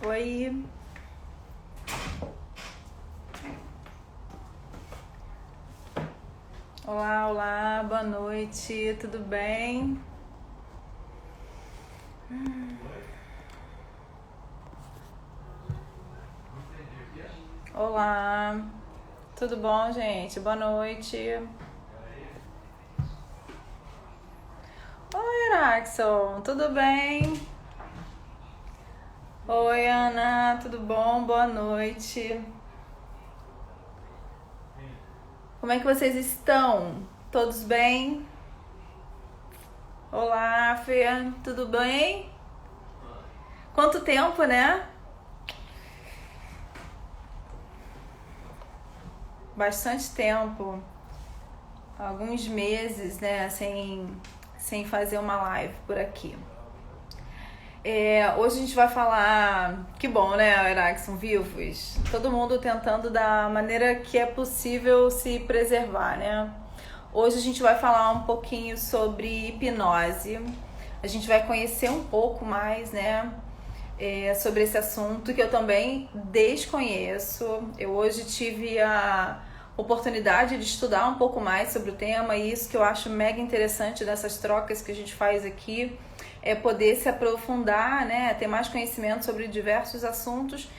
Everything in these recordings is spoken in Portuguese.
Oi. Olá, olá, boa noite, tudo bem? Olá, tudo bom, gente? Boa noite. Oi, Araxon, tudo bem? Oi, Ana, tudo bom? Boa noite. Como é que vocês estão? Todos bem? Olá, Fê, tudo bem? Quanto tempo, né? Bastante tempo. Alguns meses, né, sem fazer uma live por aqui. Hoje a gente vai falar, que bom, né, Erackson, vivos. Todo mundo tentando da maneira que é possível se preservar, né? Hoje a gente vai falar um pouquinho sobre hipnose. A gente vai conhecer um pouco mais, né, sobre esse assunto que eu também desconheço. Eu hoje tive a oportunidade de estudar um pouco mais sobre o tema e isso que eu acho mega interessante dessas trocas que a gente faz aqui é poder se aprofundar, né, ter mais conhecimento sobre diversos assuntos,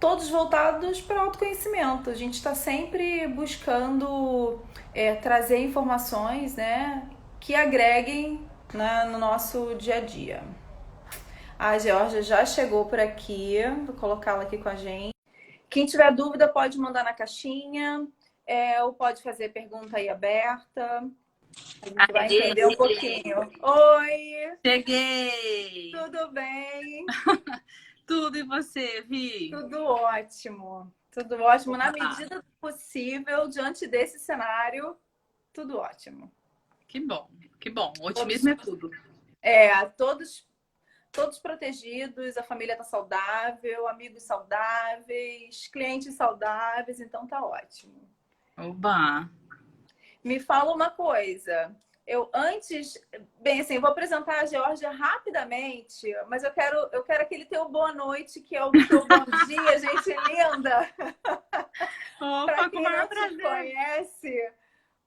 todos voltados para o autoconhecimento. A gente está sempre buscando trazer informações, né, que agreguem, né, no nosso dia a dia. A Georgia já chegou por aqui, vou colocá-la aqui com a gente. Quem tiver dúvida pode mandar na caixinha, ou pode fazer pergunta aí aberta. A gente vai entender um pouquinho. Oi! Cheguei! Tudo bem? Tudo e você, Vi? Tudo ótimo. Tudo ótimo. Na Opa. medida do possível, diante desse cenário, tudo ótimo. Que bom, que bom. O Todos, otimismo é tudo. todos protegidos, a família tá saudável, amigos saudáveis, clientes saudáveis, então tá ótimo. Oba! Me fala uma coisa. Eu antes, bem assim, eu vou apresentar a Georgia rapidamente, mas eu quero aquele teu boa noite, que é o teu bom dia, gente linda. Para Opa, com o quem maior não te prazer. conhece,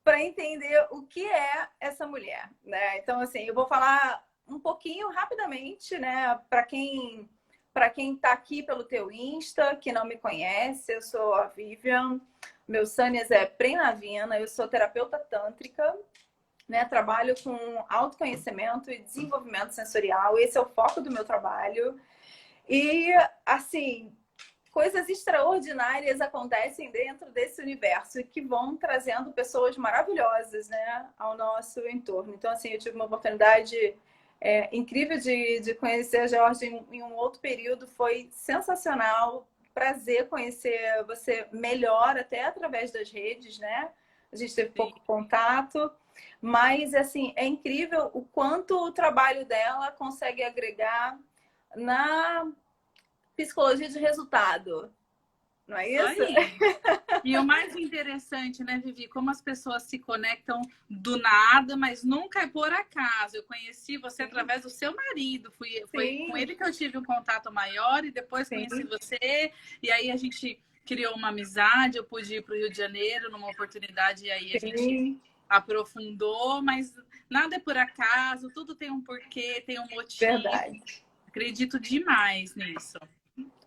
para entender o que é essa mulher, né? Então assim, eu vou falar um pouquinho rapidamente, né, para quem está aqui pelo teu Insta, que não me conhece, eu sou a Vivian, meu Sânias é Prenavina, eu sou terapeuta tântrica, né? Trabalho com autoconhecimento e desenvolvimento sensorial, esse é o foco do meu trabalho. E assim, coisas extraordinárias acontecem dentro desse universo e que vão trazendo pessoas maravilhosas, né, ao nosso entorno. Então, assim, eu tive uma oportunidade incrível de conhecer a Jorge em um outro período, foi sensacional. Prazer conhecer você melhor, até através das redes, né? A gente teve Sim. pouco contato, mas, assim, é incrível o quanto o trabalho dela consegue agregar na psicologia de resultado, não é Isso isso? aí. E o mais interessante, né, Vivi, como as pessoas se conectam do nada, mas nunca é por acaso. Eu conheci você Sim, através do seu marido, foi com sim, ele que eu tive um contato maior e depois conheci sim, você, e aí a gente criou uma amizade, eu pude ir para o Rio de Janeiro numa oportunidade, e aí a gente sim, aprofundou, mas nada é por acaso, tudo tem um porquê, tem um motivo. verdade, Acredito demais nisso.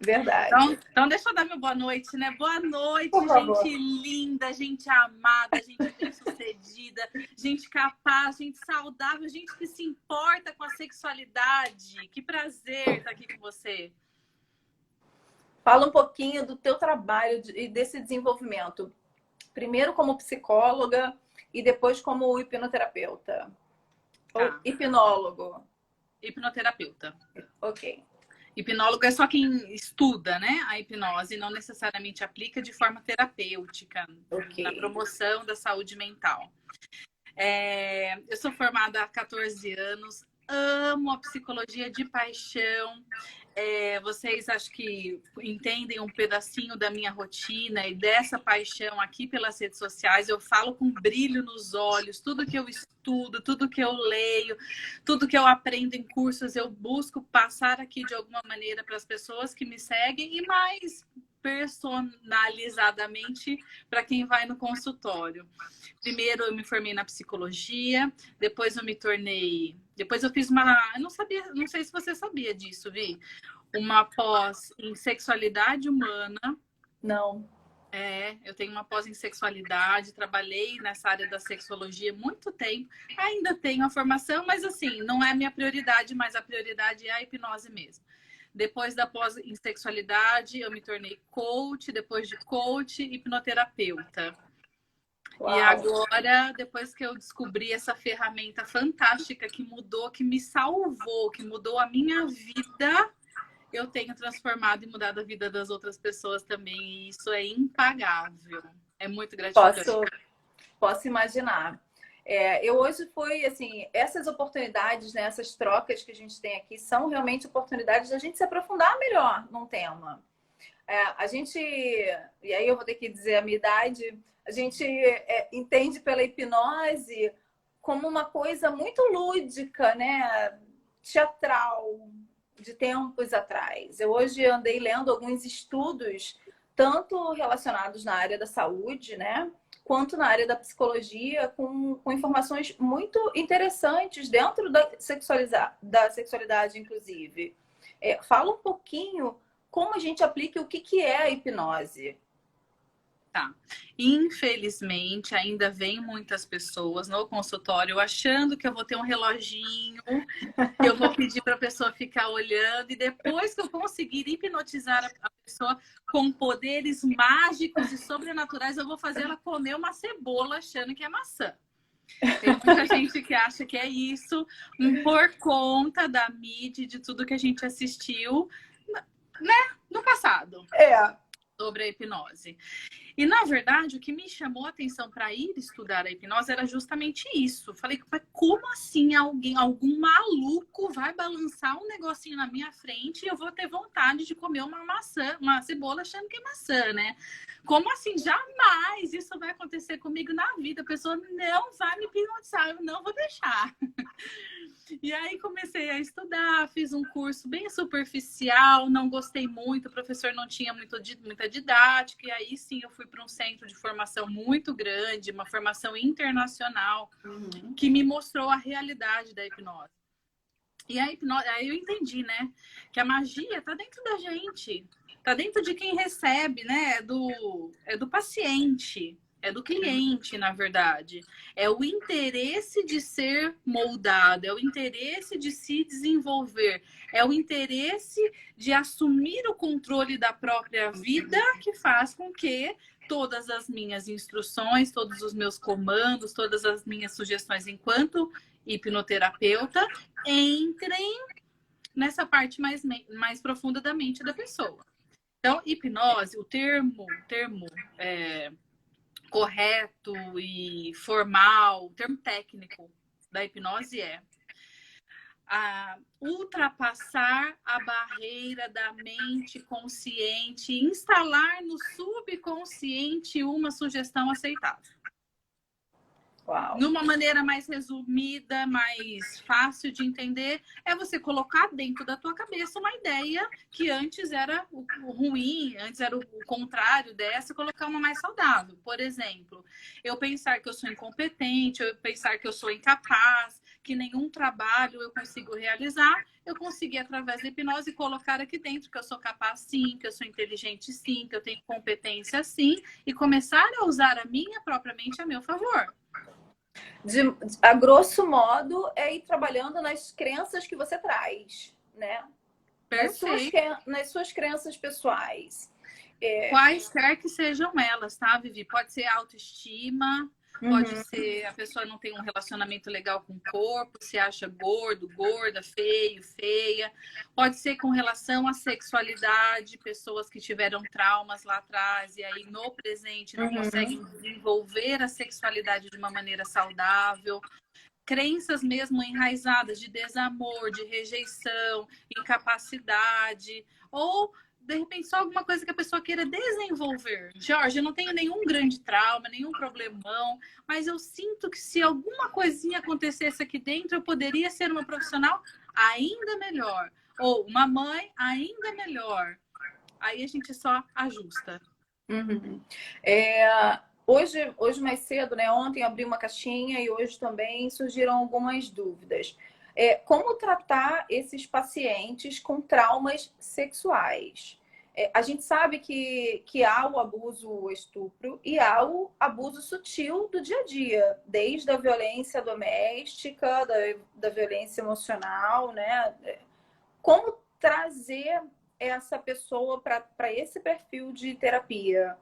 verdade. Então deixa eu dar meu boa noite, né? Boa Por noite, favor. gente linda, gente amada, gente bem-sucedida, gente capaz, gente saudável, gente que se importa com a sexualidade. Que prazer estar aqui com você. Fala um pouquinho do teu trabalho e desse desenvolvimento. Primeiro como psicóloga e depois como hipnoterapeuta. Ou Tá. hipnólogo. Hipnoterapeuta. Ok, Hipnólogo é só quem estuda, né? A hipnose não necessariamente aplica de forma terapêutica na ok. promoção da saúde mental. Eu sou formada há 14 anos. amo a psicologia de paixão. Vocês acho que entendem um pedacinho da minha rotina e dessa paixão aqui pelas redes sociais. Eu falo com brilho nos olhos, tudo que eu estudo, tudo que eu leio, tudo que eu aprendo em cursos, eu busco passar aqui de alguma maneira para as pessoas que me seguem e mais personalizadamente para quem vai no consultório. Primeiro eu me formei na psicologia, depois eu me tornei, depois eu fiz eu não sabia, não sei se você sabia disso, Vi, uma pós em sexualidade humana. Não. Eu tenho uma pós em sexualidade, trabalhei nessa área da sexologia há muito tempo, ainda tenho a formação, mas assim, não é a minha prioridade, mas a prioridade é a hipnose mesmo. Depois da pós em sexualidade, eu me tornei coach, depois de coach, hipnoterapeuta. Uau. E agora, depois que eu descobri essa ferramenta fantástica que mudou, que me salvou, que mudou a minha vida, eu tenho transformado e mudado a vida das outras pessoas também. E isso é impagável. É muito gratificante. Posso imaginar. Eu hoje fui, assim, essas oportunidades, né, essas trocas que a gente tem aqui são realmente oportunidades da gente se aprofundar melhor num tema. A gente, e aí eu vou ter que dizer a minha idade, a gente entende pela hipnose como uma coisa muito lúdica, né, teatral, de tempos atrás. Eu hoje andei lendo alguns estudos, tanto relacionados na área da saúde, né, quanto na área da psicologia, com informações muito interessantes dentro da sexualidade, inclusive. Fala um pouquinho como a gente aplica o que é a hipnose. Tá. Infelizmente, ainda vem muitas pessoas no consultório achando que eu vou ter um reloginho, que eu vou pedir para a pessoa ficar olhando, e depois que eu conseguir hipnotizar a pessoa com poderes mágicos e sobrenaturais, eu vou fazer ela comer uma cebola achando que é maçã. Tem muita gente que acha que é isso, por conta da mídia, de tudo que a gente assistiu, né, no passado. Sobre a hipnose. E, na verdade, o que me chamou a atenção para ir estudar a hipnose era justamente isso. Falei, como assim algum maluco vai balançar um negocinho na minha frente e eu vou ter vontade de comer uma maçã, uma cebola achando que é maçã, né? Como assim? Jamais isso vai acontecer comigo na vida. A pessoa não vai me hipnotizar, eu não vou deixar. E aí comecei a estudar, fiz um curso bem superficial, não gostei muito, o professor não tinha muita didática, e aí sim eu fui para um centro de formação muito grande, uma formação internacional, que me mostrou a realidade da hipnose. E a hipnose, aí eu entendi, né, que a magia está dentro da gente, está dentro de quem recebe, né, é do paciente. É do cliente, na verdade. É o interesse de ser moldado, é o interesse de se desenvolver, é o interesse de assumir o controle da própria vida que faz com que todas as minhas instruções, todos os meus comandos, todas as minhas sugestões enquanto hipnoterapeuta entrem nessa parte mais profunda da mente da pessoa. Então, hipnose, o termo correto e formal, o termo técnico da hipnose é ultrapassar a barreira da mente consciente, instalar no subconsciente uma sugestão aceitável. Uau. Numa maneira mais resumida, mais fácil de entender, é você colocar dentro da tua cabeça uma ideia que antes era o ruim, antes era o contrário dessa, colocar uma mais saudável. Por exemplo, eu pensar que eu sou incompetente, eu pensar que eu sou incapaz, que nenhum trabalho eu consigo realizar, eu consegui, através da hipnose, colocar aqui dentro que eu sou capaz sim, que eu sou inteligente sim, que eu tenho competência sim, e começar a usar a minha própria mente a meu favor. A grosso modo, é ir trabalhando nas crenças que você traz, né? Nas suas crenças pessoais. Quaisquer que sejam elas, tá, Vivi? Pode ser autoestima, pode ser a pessoa não tem um relacionamento legal com o corpo, se acha gordo, gorda, feio, feia. Pode ser com relação à sexualidade, pessoas que tiveram traumas lá atrás e aí no presente não conseguem desenvolver a sexualidade de uma maneira saudável. crenças mesmo enraizadas de desamor, de rejeição, incapacidade, ou de repente só alguma coisa que a pessoa queira desenvolver. Jorge, eu não tenho nenhum grande trauma, nenhum problemão, mas eu sinto que se alguma coisinha acontecesse aqui dentro, eu poderia ser uma profissional ainda melhor, ou uma mãe ainda melhor. Aí a gente só ajusta. Uhum. Hoje mais cedo, né? Ontem abri uma caixinha e hoje também surgiram algumas dúvidas. Como tratar esses pacientes com traumas sexuais? A gente sabe que há o abuso, o estupro, e há o abuso sutil do dia a dia, desde a violência doméstica, da violência emocional, né? Como trazer essa pessoa para esse perfil de terapia?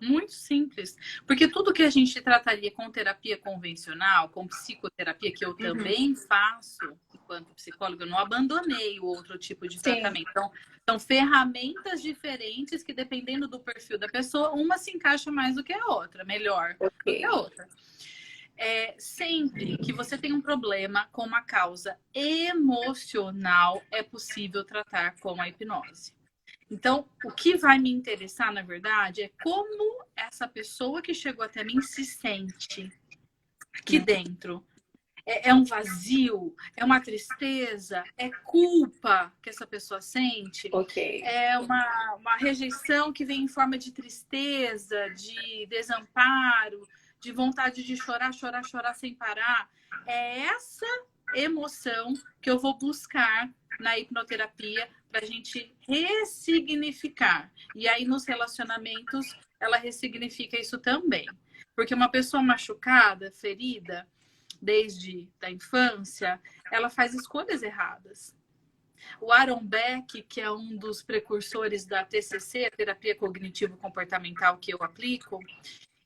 Muito simples, porque tudo que a gente trataria com terapia convencional, com psicoterapia, que eu também faço enquanto psicóloga, eu não abandonei o outro tipo de tratamento. Então, são ferramentas diferentes que, dependendo do perfil da pessoa, uma se encaixa mais do que a outra, melhor do que a outra. Sempre que você tem um problema com uma causa emocional, é possível tratar com a hipnose. Então, o que vai me interessar, na verdade, é como essa pessoa que chegou até mim se sente aqui dentro. É um vazio? É uma tristeza? É culpa que essa pessoa sente? É uma rejeição que vem em forma de tristeza, de desamparo, de vontade de chorar, chorar, chorar sem parar? É essa emoção que eu vou buscar na hipnoterapia para a gente ressignificar. E aí, nos relacionamentos, ela ressignifica isso também. Porque uma pessoa machucada, ferida, desde a infância, ela faz escolhas erradas. O Aaron Beck, que é um dos precursores da TCC, a terapia cognitivo-comportamental que eu aplico,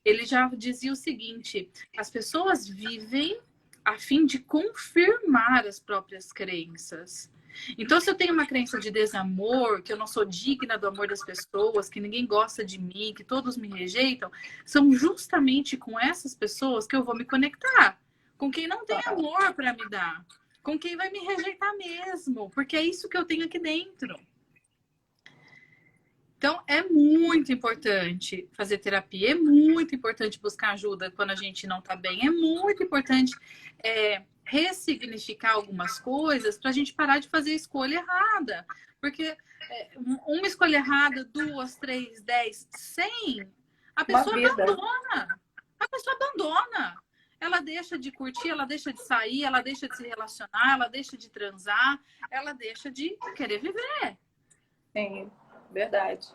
ele já dizia o seguinte: as pessoas vivem a fim de confirmar as próprias crenças. Então, se eu tenho uma crença de desamor, que eu não sou digna do amor das pessoas, que ninguém gosta de mim, que todos me rejeitam, são justamente com essas pessoas que eu vou me conectar. Com quem não tem amor para me dar. Com quem vai me rejeitar mesmo. Porque é isso que eu tenho aqui dentro. Então, é muito importante fazer terapia. É muito importante buscar ajuda quando a gente não está bem. É muito importante ressignificar algumas coisas para a gente parar de fazer escolha errada. Porque uma escolha errada, 2, 3, 10, 100, a pessoa abandona. A pessoa abandona. Ela deixa de curtir, ela deixa de sair, ela deixa de se relacionar, ela deixa de transar, ela deixa de querer viver. Sim, verdade.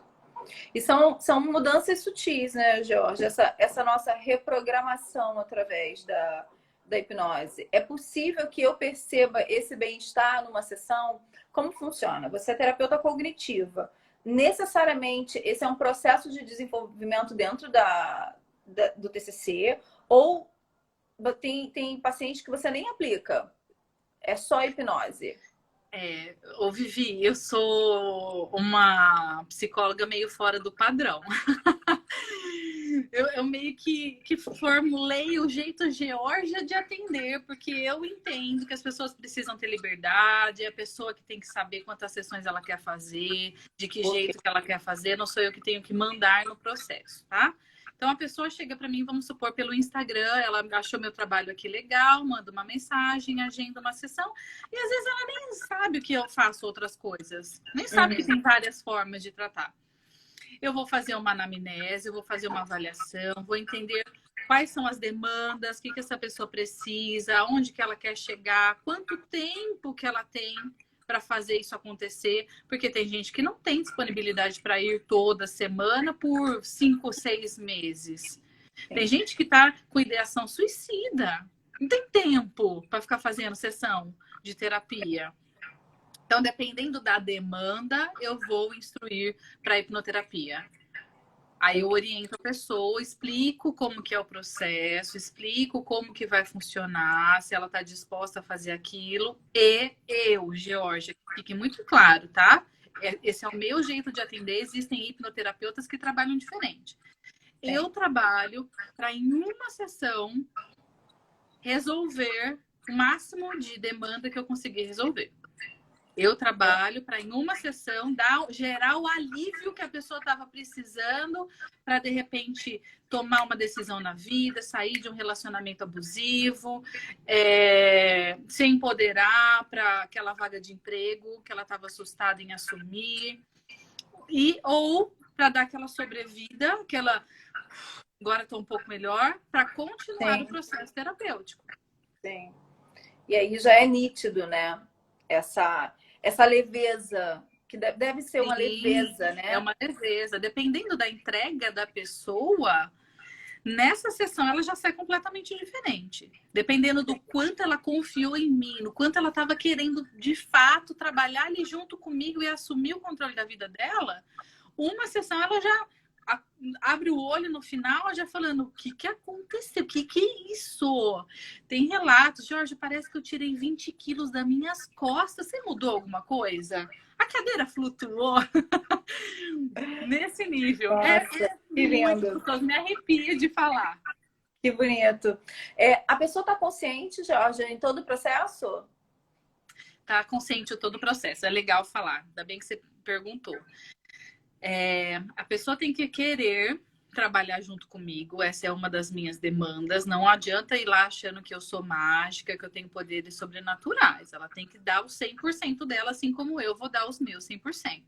E são mudanças sutis, né, Jorge? Essa nossa reprogramação através da hipnose. É possível que eu perceba esse bem-estar numa sessão? Como funciona? Você é terapeuta cognitiva. Necessariamente, esse é um processo de desenvolvimento dentro do TCC? Ou tem pacientes que você nem aplica? É só hipnose? Vivi, eu sou uma psicóloga meio fora do padrão. Eu meio que formulei o jeito Geórgia de atender, porque eu entendo que as pessoas precisam ter liberdade, é a pessoa que tem que saber quantas sessões ela quer fazer, de que jeito que ela quer fazer, não sou eu que tenho que mandar no processo, tá? Então, a pessoa chega para mim, vamos supor, pelo Instagram, ela achou meu trabalho aqui legal, manda uma mensagem, agenda uma sessão, e às vezes ela nem sabe que eu faço outras coisas, nem sabe que tem várias formas de tratar. Eu vou fazer uma anamnese, eu vou fazer uma avaliação, vou entender quais são as demandas, o que essa pessoa precisa, onde que ela quer chegar, quanto tempo que ela tem para fazer isso acontecer, porque tem gente que não tem disponibilidade para ir toda semana por 5, 6 meses. Tem gente que está com ideação suicida, não tem tempo para ficar fazendo sessão de terapia. Então, dependendo da demanda, eu vou instruir para hipnoterapia. Aí eu oriento a pessoa, explico como que é o processo, explico como que vai funcionar, se ela está disposta a fazer aquilo. E eu, Geórgia, fique muito claro, tá? Esse é o meu jeito de atender. Existem hipnoterapeutas que trabalham diferente. Eu trabalho para, em uma sessão, resolver o máximo de demanda que eu conseguir resolver. Eu trabalho para, em uma sessão, gerar o alívio que a pessoa estava precisando para, de repente, tomar uma decisão na vida, sair de um relacionamento abusivo, se empoderar para aquela vaga de emprego que ela estava assustada em assumir, ou para dar aquela sobrevida, aquela agora estou um pouco melhor, para continuar o processo terapêutico. Sim. E aí já é nítido, né? Essa leveza, que deve ser uma leveza, né? É uma leveza. Dependendo da entrega da pessoa, nessa sessão ela já sai completamente diferente. Dependendo do quanto ela confiou em mim, no quanto ela estava querendo, de fato, trabalhar ali junto comigo e assumir o controle da vida dela, uma sessão ela já abre o olho no final, já falando, o que aconteceu? O que é isso? Tem relatos, Jorge, parece que eu tirei 20 quilos das minhas costas. Você mudou alguma coisa? A cadeira flutuou? Nesse nível. Nossa, que lindo. Me arrepia de falar. Que bonito. A pessoa está consciente, Jorge, em todo o processo? Está consciente em todo o processo. É legal falar. Ainda bem que você perguntou. A pessoa tem que querer trabalhar junto comigo. Essa é uma das minhas demandas. Não adianta ir lá achando que eu sou mágica, que eu tenho poderes sobrenaturais. Ela tem que dar o 100% dela, assim como eu vou dar os meus 100%.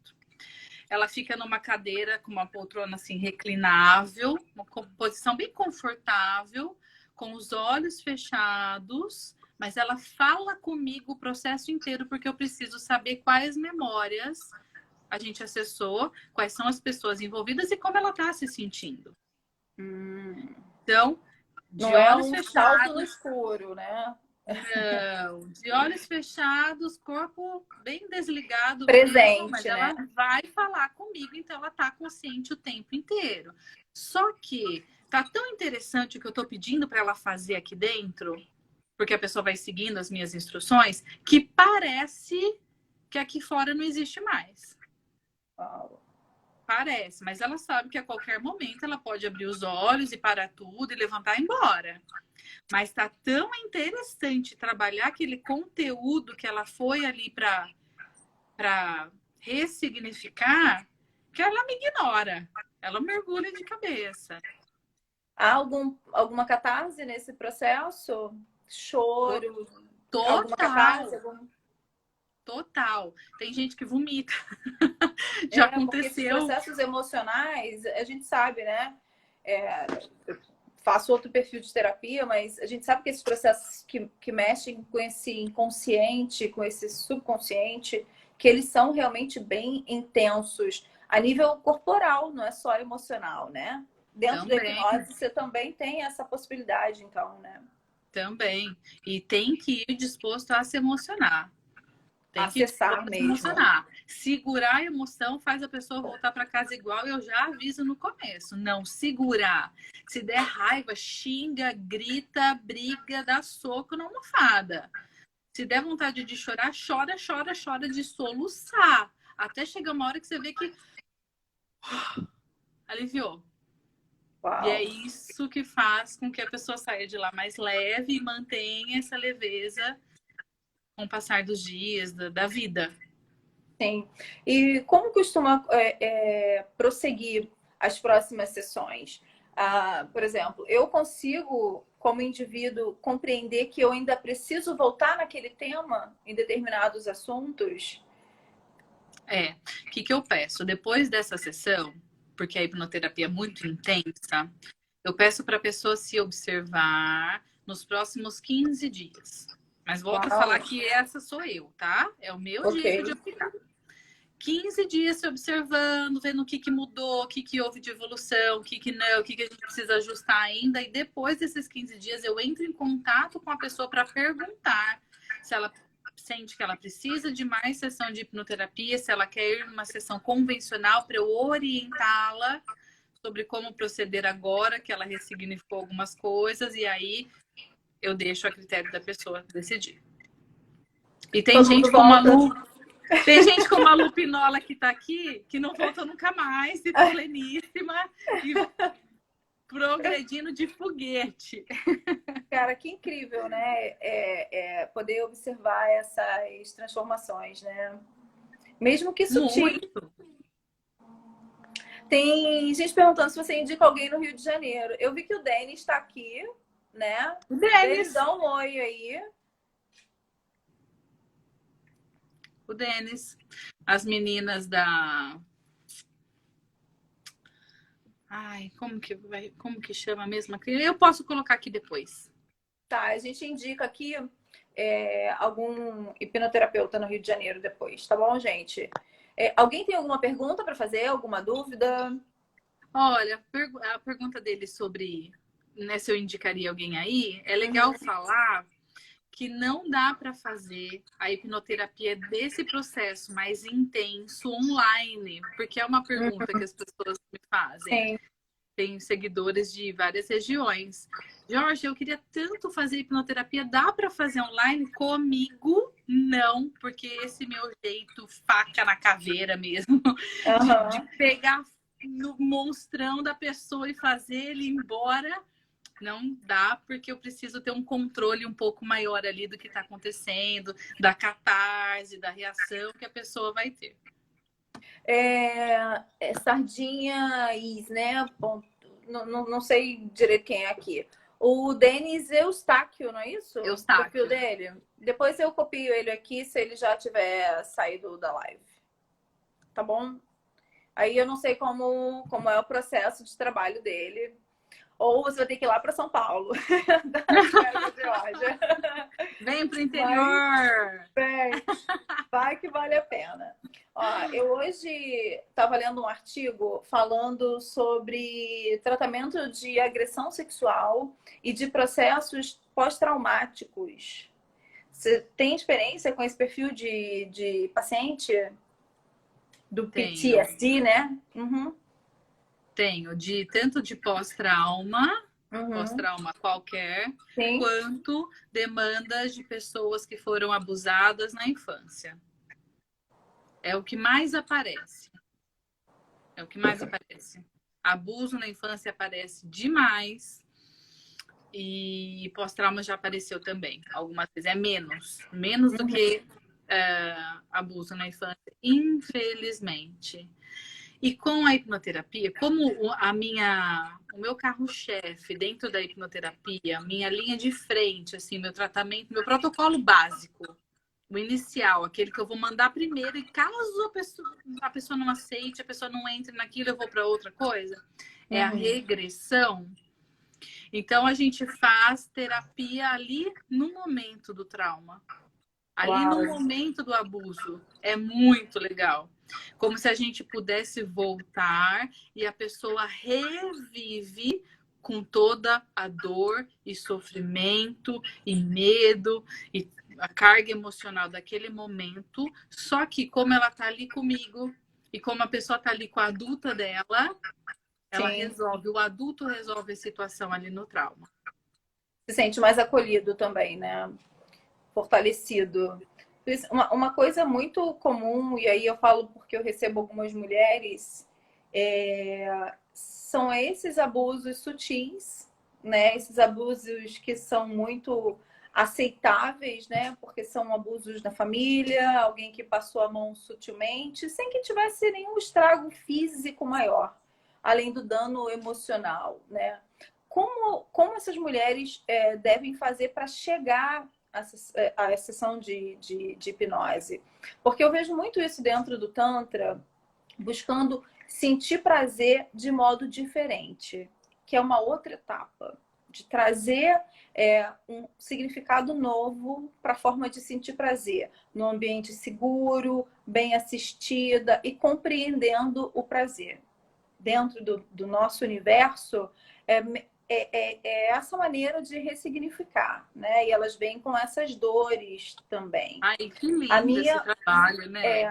Ela fica numa cadeira com uma poltrona assim reclinável, uma posição bem confortável, com os olhos fechados, mas ela fala comigo o processo inteiro, porque eu preciso saber quais memórias a gente acessou, quais são as pessoas envolvidas e como ela está se sentindo. Então, de olhos fechados, salto no escuro, né? Não, de olhos fechados, corpo bem desligado. Presente, mesmo, mas né? ela vai falar comigo, então ela está consciente o tempo inteiro. Só que tá tão interessante o que eu estou pedindo para ela fazer aqui dentro, porque a pessoa vai seguindo as minhas instruções, que parece que aqui fora não existe mais. Parece, mas ela sabe que a qualquer momento ela pode abrir os olhos e parar tudo e levantar e ir embora. Mas tá tão interessante trabalhar aquele conteúdo que ela foi ali para ressignificar, que ela me ignora. Ela mergulha de cabeça. Há alguma catarse nesse processo? Choro? Total. Alguma catarse? Total. Tem gente que vomita. Já aconteceu. Os processos emocionais, a gente sabe, né? Eu faço outro perfil de terapia, mas a gente sabe que esses processos que mexem com esse inconsciente, com esse subconsciente, que eles são realmente bem intensos a nível corporal, não é só emocional, né? Dentro da hipnose, você também tem essa possibilidade, então, né? Também. E tem que ir disposto a se emocionar. Tem acessar que mesmo. emocionar. Segurar a emoção faz a pessoa voltar para casa igual, eu já aviso no começo. Não, segurar. Se der raiva, xinga, grita, briga, dá soco na almofada. Se der vontade de chorar, chora, chora, chora de soluçar. Até chegar uma hora que você vê que aliviou. Uau. E é isso que faz com que a pessoa saia de lá mais leve e mantenha essa leveza com o passar dos dias, da vida. Sim. E como costuma prosseguir as próximas sessões? Por exemplo, eu consigo, como indivíduo, compreender que eu ainda preciso voltar naquele tema em determinados assuntos? O que eu peço? Depois dessa sessão, porque a hipnoterapia é muito intensa, eu peço para a pessoa se observar nos próximos 15 dias. Mas volto a falar que essa sou eu, tá? É o meu jeito de opinar. 15 dias se observando, vendo o que mudou, o que houve de evolução, o que não, o que a gente precisa ajustar ainda. E depois desses 15 dias eu entro em contato com a pessoa para perguntar se ela sente que ela precisa de mais sessão de hipnoterapia, se ela quer ir numa sessão convencional para eu orientá-la sobre como proceder agora, que ela ressignificou algumas coisas. E aí eu deixo a critério da pessoa decidir. E tem gente como a Lu, tem gente como a Lu Pinola que tá aqui, que não volta nunca mais, e tá pleníssima. progredindo de foguete. Cara, que incrível, né? Poder observar essas transformações, né? Mesmo que sutil. Muito. Tem gente perguntando se você indica alguém no Rio de Janeiro. Eu vi que o Denis está aqui, né? Denis, Denis. dá um oi aí. O Denis. As meninas da... Ai, como que chama a mesma? Eu posso colocar aqui depois. Tá, a gente indica aqui algum hipnoterapeuta no Rio de Janeiro depois, tá bom, gente? Alguém tem alguma pergunta para fazer? Alguma dúvida? Olha, a pergunta dele sobre, né, se eu indicaria alguém aí, é legal falar que não dá para fazer a hipnoterapia desse processo mais intenso online, porque é uma pergunta que as pessoas me fazem. Sim. Tem seguidores de várias regiões. Jorge, eu queria tanto fazer hipnoterapia, dá para fazer online? Comigo, não, porque esse meu jeito faca na caveira mesmo, de pegar no monstrão da pessoa e fazer ele ir embora, não dá, porque eu preciso ter um controle um pouco maior ali do que está acontecendo, da catarse, da reação que a pessoa vai ter. Sardinha Is, né? Bom, não sei direito quem é aqui. O Denis Eustáquio, não é isso? Eustáquio. O perfil dele. Depois eu copio ele aqui se ele já tiver saído da live. Tá bom? Aí eu não sei como é o processo de trabalho dele. Ou você vai ter que ir lá para São Paulo. Vem pro interior! Vai que vale a pena. Ó, eu hoje estava lendo um artigo falando sobre tratamento de agressão sexual e de processos pós-traumáticos. Você tem experiência com esse perfil de paciente? Do PTSD, né? Tenho, tanto de pós-trauma qualquer, Sim. quanto demandas de pessoas que foram abusadas na infância. É o que mais aparece. Abuso na infância aparece demais. E pós-trauma já apareceu também. Algumas vezes é menos do que abuso na infância, infelizmente. E com a hipnoterapia, como o meu carro-chefe dentro da hipnoterapia, minha linha de frente, assim, meu tratamento, meu protocolo básico, o inicial, aquele que eu vou mandar primeiro, e caso a pessoa não aceite, a pessoa não entre naquilo, eu vou para outra coisa, é a regressão. Então, a gente faz terapia ali no momento do trauma. Ali no momento do abuso. É muito legal. Como se a gente pudesse voltar e a pessoa revive com toda a dor e sofrimento e medo e a carga emocional daquele momento. Só que como ela tá ali comigo e como a pessoa tá ali com a adulta dela, ela resolve, o adulto resolve a situação ali no trauma. Se sente mais acolhido também, né? Fortalecido. Uma coisa muito comum, e aí eu falo porque eu recebo algumas mulheres, são esses abusos sutis, né? Esses abusos que são muito aceitáveis, né? Porque são abusos na família, alguém que passou a mão sutilmente, sem que tivesse nenhum estrago físico maior, além do dano emocional, né? Como essas mulheres devem fazer para chegar a sessão de hipnose? Porque eu vejo muito isso dentro do Tantra, buscando sentir prazer de modo diferente, que é uma outra etapa, de trazer um significado novo para a forma de sentir prazer, num ambiente seguro, bem assistida e compreendendo o prazer. Dentro do nosso universo, essa maneira de ressignificar, né? E elas vêm com essas dores também. Ai, que lindo esse trabalho, né?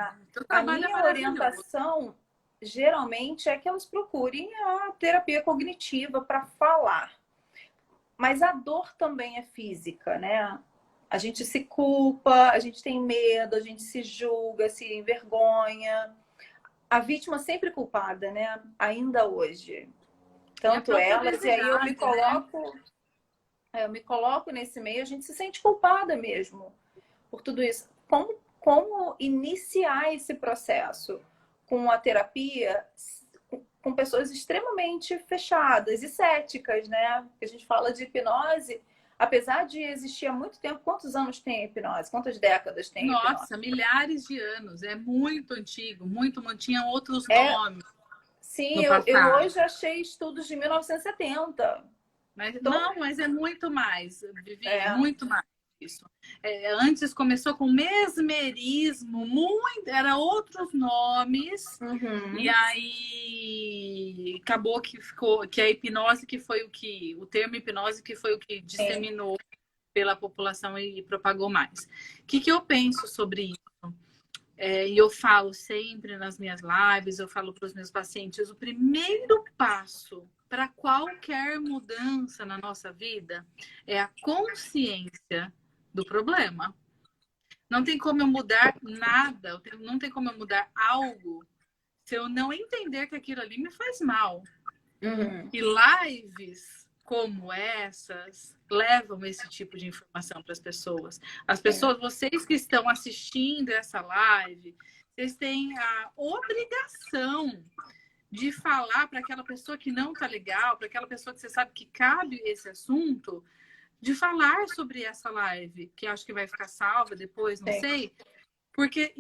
A minha orientação, geralmente, é que elas procurem a terapia cognitiva para falar. Mas a dor também é física, né? A gente se culpa, a gente tem medo, a gente se julga, se envergonha. A vítima sempre culpada, né? Ainda hoje. E a tanto própria elas, e aí obesidade, né? eu me coloco nesse meio, a gente se sente culpada mesmo por tudo isso. Como iniciar esse processo com a terapia com pessoas extremamente fechadas e céticas, né? A gente fala de hipnose, apesar de existir há muito tempo. Quantos anos tem a hipnose? Quantas décadas tem a hipnose? Nossa, milhares de anos. É muito antigo, muito, tinham outros É, nomes sim, no eu passado. hoje achei estudos de 1970. Mas Então, não, mas é muito mais, Vivi, é é, muito mais isso. Antes começou com mesmerismo, muito, era outros nomes, e uhum, aí acabou que ficou que a hipnose que foi o termo hipnose que foi o que sim, disseminou pela população e propagou mais. O que eu penso sobre isso? E eu falo sempre nas minhas lives, eu falo para os meus pacientes, o primeiro passo para qualquer mudança na nossa vida é a consciência do problema. Não tem como eu mudar nada, não tem como eu mudar algo se eu não entender que aquilo ali me faz mal. uhum, E lives como essas levam esse tipo de informação para as pessoas. As sim, pessoas, vocês que estão assistindo essa live, vocês têm a obrigação de falar para aquela pessoa que não tá legal, para aquela pessoa que você sabe que cabe esse assunto, de falar sobre essa live, que acho que vai ficar salva depois, não sim, sei. Porque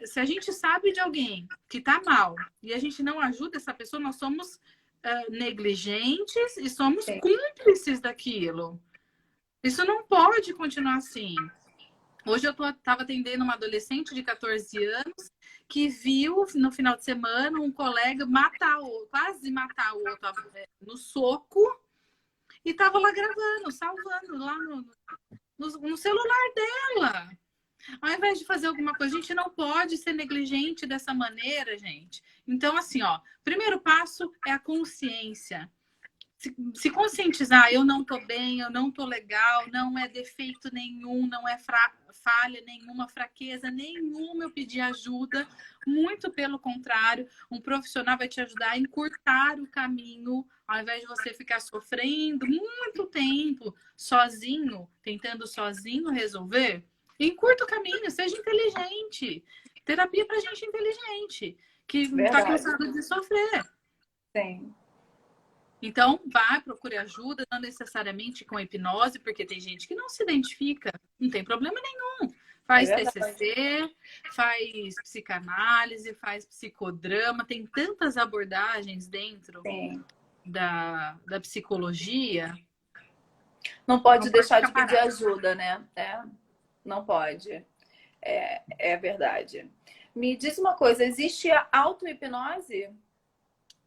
se a gente sabe de alguém que tá mal e a gente não ajuda essa pessoa, nós somos negligentes e somos sim. cúmplices daquilo. Isso não pode continuar assim. Hoje eu estava atendendo uma adolescente de 14 anos que viu no final de semana um colega quase matar o outro no soco e estava lá gravando, salvando lá no celular dela. Ao invés de fazer alguma coisa, a gente não pode ser negligente dessa maneira, gente. Então, assim, ó, primeiro passo é a consciência. Se conscientizar, eu não tô bem, eu não tô legal, não é defeito nenhum, não é falha nenhuma, fraqueza nenhuma eu pedir ajuda. Muito pelo contrário, um profissional vai te ajudar a encurtar o caminho, ao invés de você ficar sofrendo muito tempo sozinho, tentando sozinho resolver. Encurta o caminho, seja inteligente. Terapia para gente inteligente, que está Verdade. cansado de sofrer. Sim. Então, vá, procure ajuda, não necessariamente com hipnose, porque tem gente que não se identifica, não tem problema nenhum. É Faz verdade. TCC, faz psicanálise, faz psicodrama, tem tantas abordagens dentro Sim. da psicologia, Não não pode pode deixar de ficar pedir parado. ajuda, né? É, não pode. É verdade. Me diz uma coisa, existe a auto-hipnose?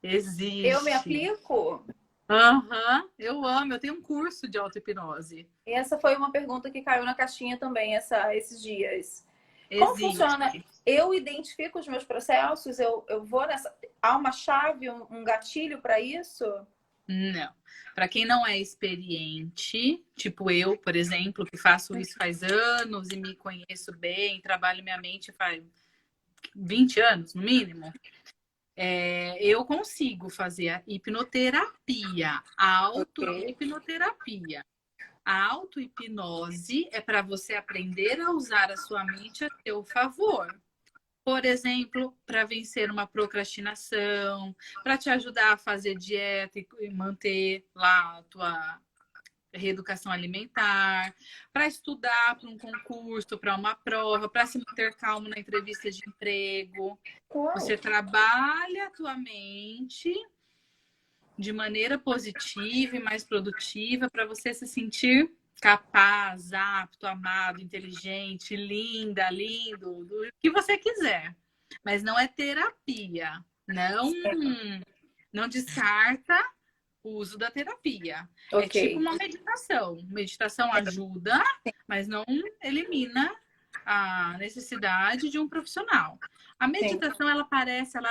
Eu me Existe. aplico? Aham, eu amo, eu tenho um curso de auto-hipnose. E essa foi uma pergunta que caiu na caixinha também esses dias. Como funciona? Existe. Eu identifico os meus processos, eu vou nessa. Há uma chave, um gatilho para isso? Não. Para quem não é experiente, tipo eu, por exemplo, que faço isso faz anos e me conheço bem, trabalho minha mente faz 20 anos, no mínimo, eu consigo fazer a hipnoterapia, a Ok, auto-hipnoterapia. A auto-hipnose é para você aprender a usar a sua mente a seu favor. Por exemplo, para vencer uma procrastinação, para te ajudar a fazer dieta e manter lá a tua reeducação alimentar, para estudar para um concurso, para uma prova, para se manter calmo na entrevista de emprego. uau, Você trabalha a tua mente de maneira positiva e mais produtiva para você se sentir capaz, apto, amado, inteligente, linda, lindo, do que você quiser. Mas não é terapia. Não descarta o uso da terapia. É ok. tipo uma meditação. Meditação ajuda, mas não elimina a necessidade de um profissional. A Sim. meditação, ela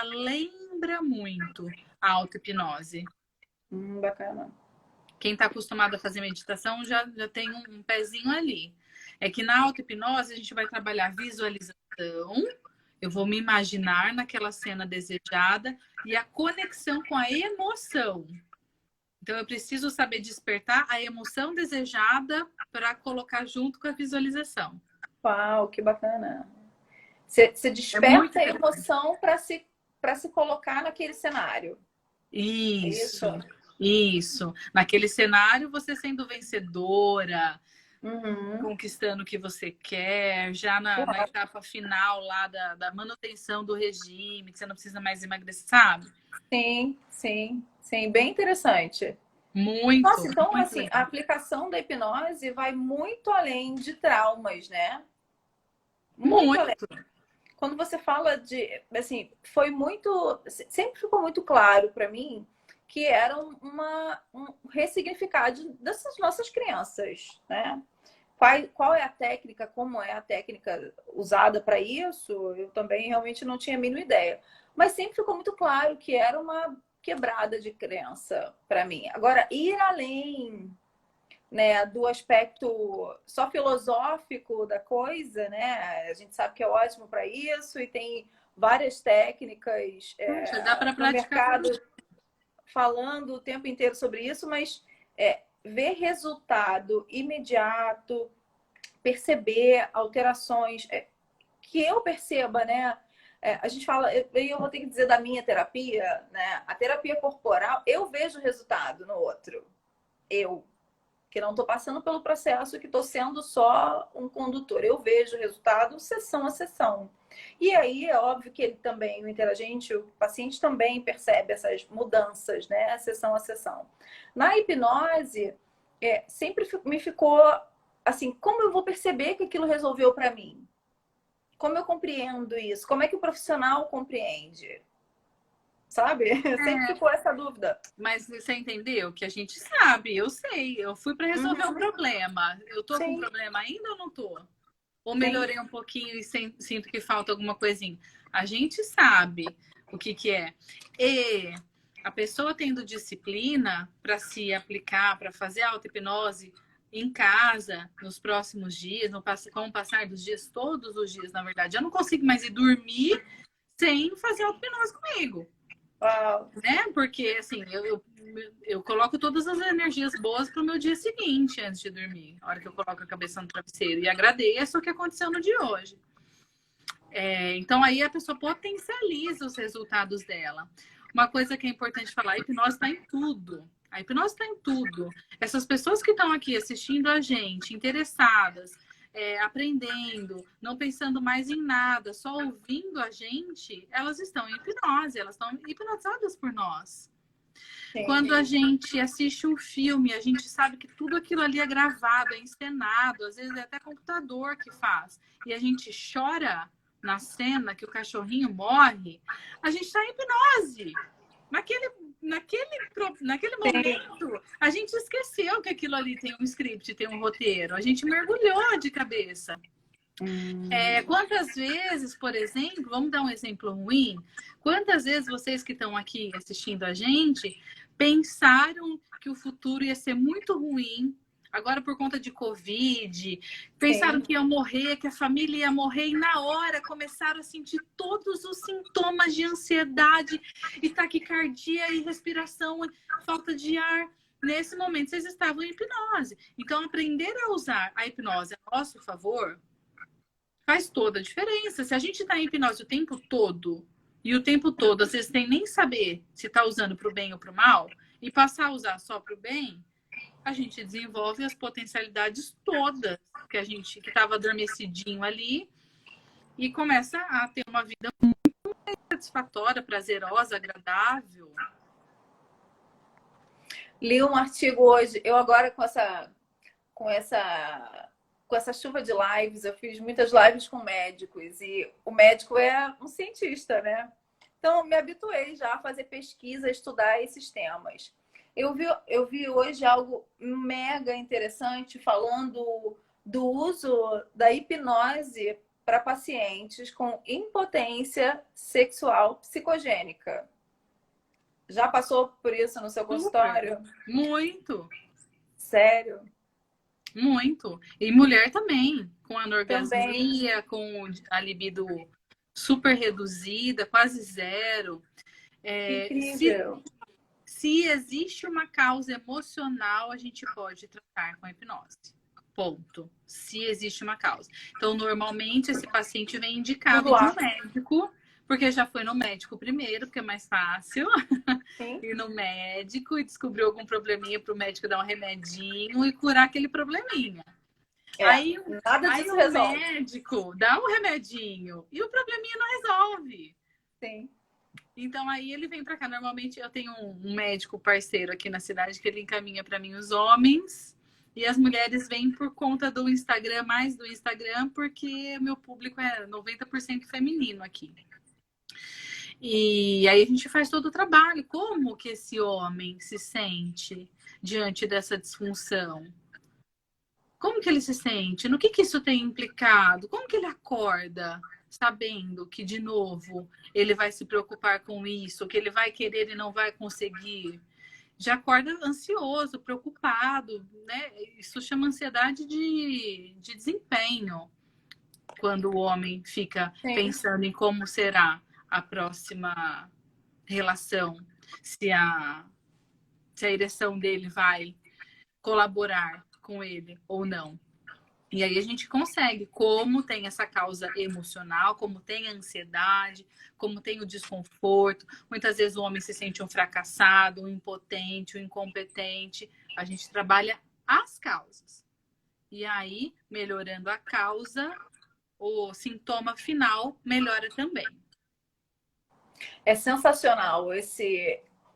lembra muito a auto-hipnose. Bacana. Quem está acostumado a fazer meditação já tem um pezinho ali. É que na auto-hipnose a gente vai trabalhar visualização, eu vou me imaginar naquela cena desejada e a conexão com a emoção. Então, eu preciso saber despertar a emoção desejada para colocar junto com a visualização. Uau, que bacana. Você É muito desperta a interessante. emoção para se colocar naquele cenário. É isso? Isso, isso. Naquele cenário, você sendo vencedora, Uhum. conquistando o que você quer, já na Uau. etapa final lá da manutenção do regime, que você não precisa mais emagrecer, sabe? Sim, sim, sim, bem interessante. Muito, Nossa, então, muito assim, a legal. aplicação da hipnose vai muito além de traumas, né? Muito além. Muito. Quando você fala de, assim, foi muito, sempre ficou muito claro para mim que era um ressignificado dessas nossas crianças, né? Qual é a técnica, como é a técnica usada para isso, eu também realmente não tinha a mínima ideia. Mas sempre ficou muito claro que era uma quebrada de crença para mim. Agora, ir além, né, do aspecto só filosófico da coisa, né? A gente sabe que é ótimo para isso e tem várias técnicas Poxa, dá para no praticar mercado tudo. falando o tempo inteiro sobre isso, mas ver resultado imediato, perceber alterações, que eu perceba, né? A gente fala, eu vou ter que dizer da minha terapia, né? A terapia corporal, eu vejo resultado no outro. Eu, que não estou passando pelo processo, que estou sendo só um condutor. Eu vejo o resultado sessão a sessão. E aí é óbvio que ele também, o interagente, o paciente também percebe essas mudanças, né? Sessão a sessão. Na hipnose, sempre me ficou assim, como eu vou perceber que aquilo resolveu para mim? Como eu compreendo isso? Como é que o profissional compreende? Sabe? Sempre ficou essa dúvida. Mas você entendeu que a gente sabe, eu sei. Eu fui para resolver um Uhum. problema. Eu tô com um Sim, problema ainda ou não tô? Ou sim. melhorei um pouquinho e sinto que falta alguma coisinha? A gente sabe o que que é. E a pessoa tendo disciplina para se aplicar, para fazer auto-hipnose em casa, nos próximos dias, com o passar dos dias, todos os dias, na verdade. Eu não consigo mais ir dormir sem fazer auto-hipnose comigo. Uau. Né? Porque, assim, eu coloco todas as energias boas para o meu dia seguinte, antes de dormir. A hora que eu coloco a cabeça no travesseiro. E agradeço o que aconteceu no dia hoje. Então, aí a pessoa potencializa os resultados dela. Uma coisa que é importante falar, a hipnose está em tudo. A hipnose está em tudo. Essas pessoas que estão aqui assistindo a gente, interessadas, aprendendo, não pensando mais em nada, só ouvindo a gente, elas estão em hipnose, elas estão hipnotizadas por nós. Sim. Quando a gente assiste um filme, a gente sabe que tudo aquilo ali é gravado, é encenado, às vezes é até computador que faz, e a gente chora na cena que o cachorrinho morre, a gente está em hipnose. Naquele momento, a gente esqueceu que aquilo ali tem um script, tem um roteiro. A gente mergulhou de cabeça. Quantas vezes, por exemplo, vamos dar um exemplo ruim, quantas vezes vocês que estão aqui assistindo a gente pensaram que o futuro ia ser muito ruim, agora por conta de Covid, pensaram Sim. que ia morrer, que a família ia morrer, e na hora começaram a sentir todos os sintomas de ansiedade, e taquicardia, e respiração, falta de ar. Nesse momento, vocês estavam em hipnose. Então, aprender a usar a hipnose a nosso favor faz toda a diferença. Se a gente está em hipnose o tempo todo, e o tempo todo, às vezes, tem nem saber se está usando para o bem ou para o mal, e passar a usar só para o bem, a gente desenvolve as potencialidades todas que a gente que estava adormecidinho ali e começa a ter uma vida muito mais satisfatória, prazerosa, agradável. Li um artigo hoje, eu agora com essa com essa chuva de lives, eu fiz muitas lives com médicos e o médico é um cientista, né? Então me habituei já a fazer pesquisa, a estudar esses temas. Eu vi hoje algo mega interessante falando do uso da hipnose para pacientes com impotência sexual psicogênica. Já passou por isso no seu Super. consultório? Muito, Sério? muito. E mulher também, com Também. anorgasmia, com a libido super reduzida, quase zero. É, se, Incrível. se existe uma causa emocional, a gente pode tratar com a hipnose. Ponto. Se existe uma causa. Então, normalmente, esse paciente vem indicado de um médico, porque já foi no médico primeiro, porque é mais fácil. Sim. Ir no médico e descobrir algum probleminha para o médico dar um remedinho e curar aquele probleminha. Aí o resolve. médico dá um remedinho e o probleminha não resolve. Sim. Então aí ele vem para cá. Normalmente eu tenho um médico parceiro aqui na cidade que ele encaminha para mim os homens e as mulheres vêm por conta do Instagram, mais do Instagram, porque meu público é 90% feminino aqui. E aí a gente faz todo o trabalho. Como que esse homem se sente diante dessa disfunção? Como que ele se sente? No que isso tem implicado? Como que ele acorda sabendo que, de novo, ele vai se preocupar com isso, que ele vai querer e não vai conseguir? Já acorda ansioso, preocupado, né? Isso chama ansiedade de desempenho, quando o homem fica pensando em como será a próxima relação, se a ereção dele vai colaborar com ele ou não. E aí a gente consegue, como tem essa causa emocional, como tem a ansiedade, como tem o desconforto. Muitas vezes o homem se sente um fracassado, um impotente, um incompetente. A gente trabalha as causas. E aí, melhorando a causa, o sintoma final melhora também. É sensacional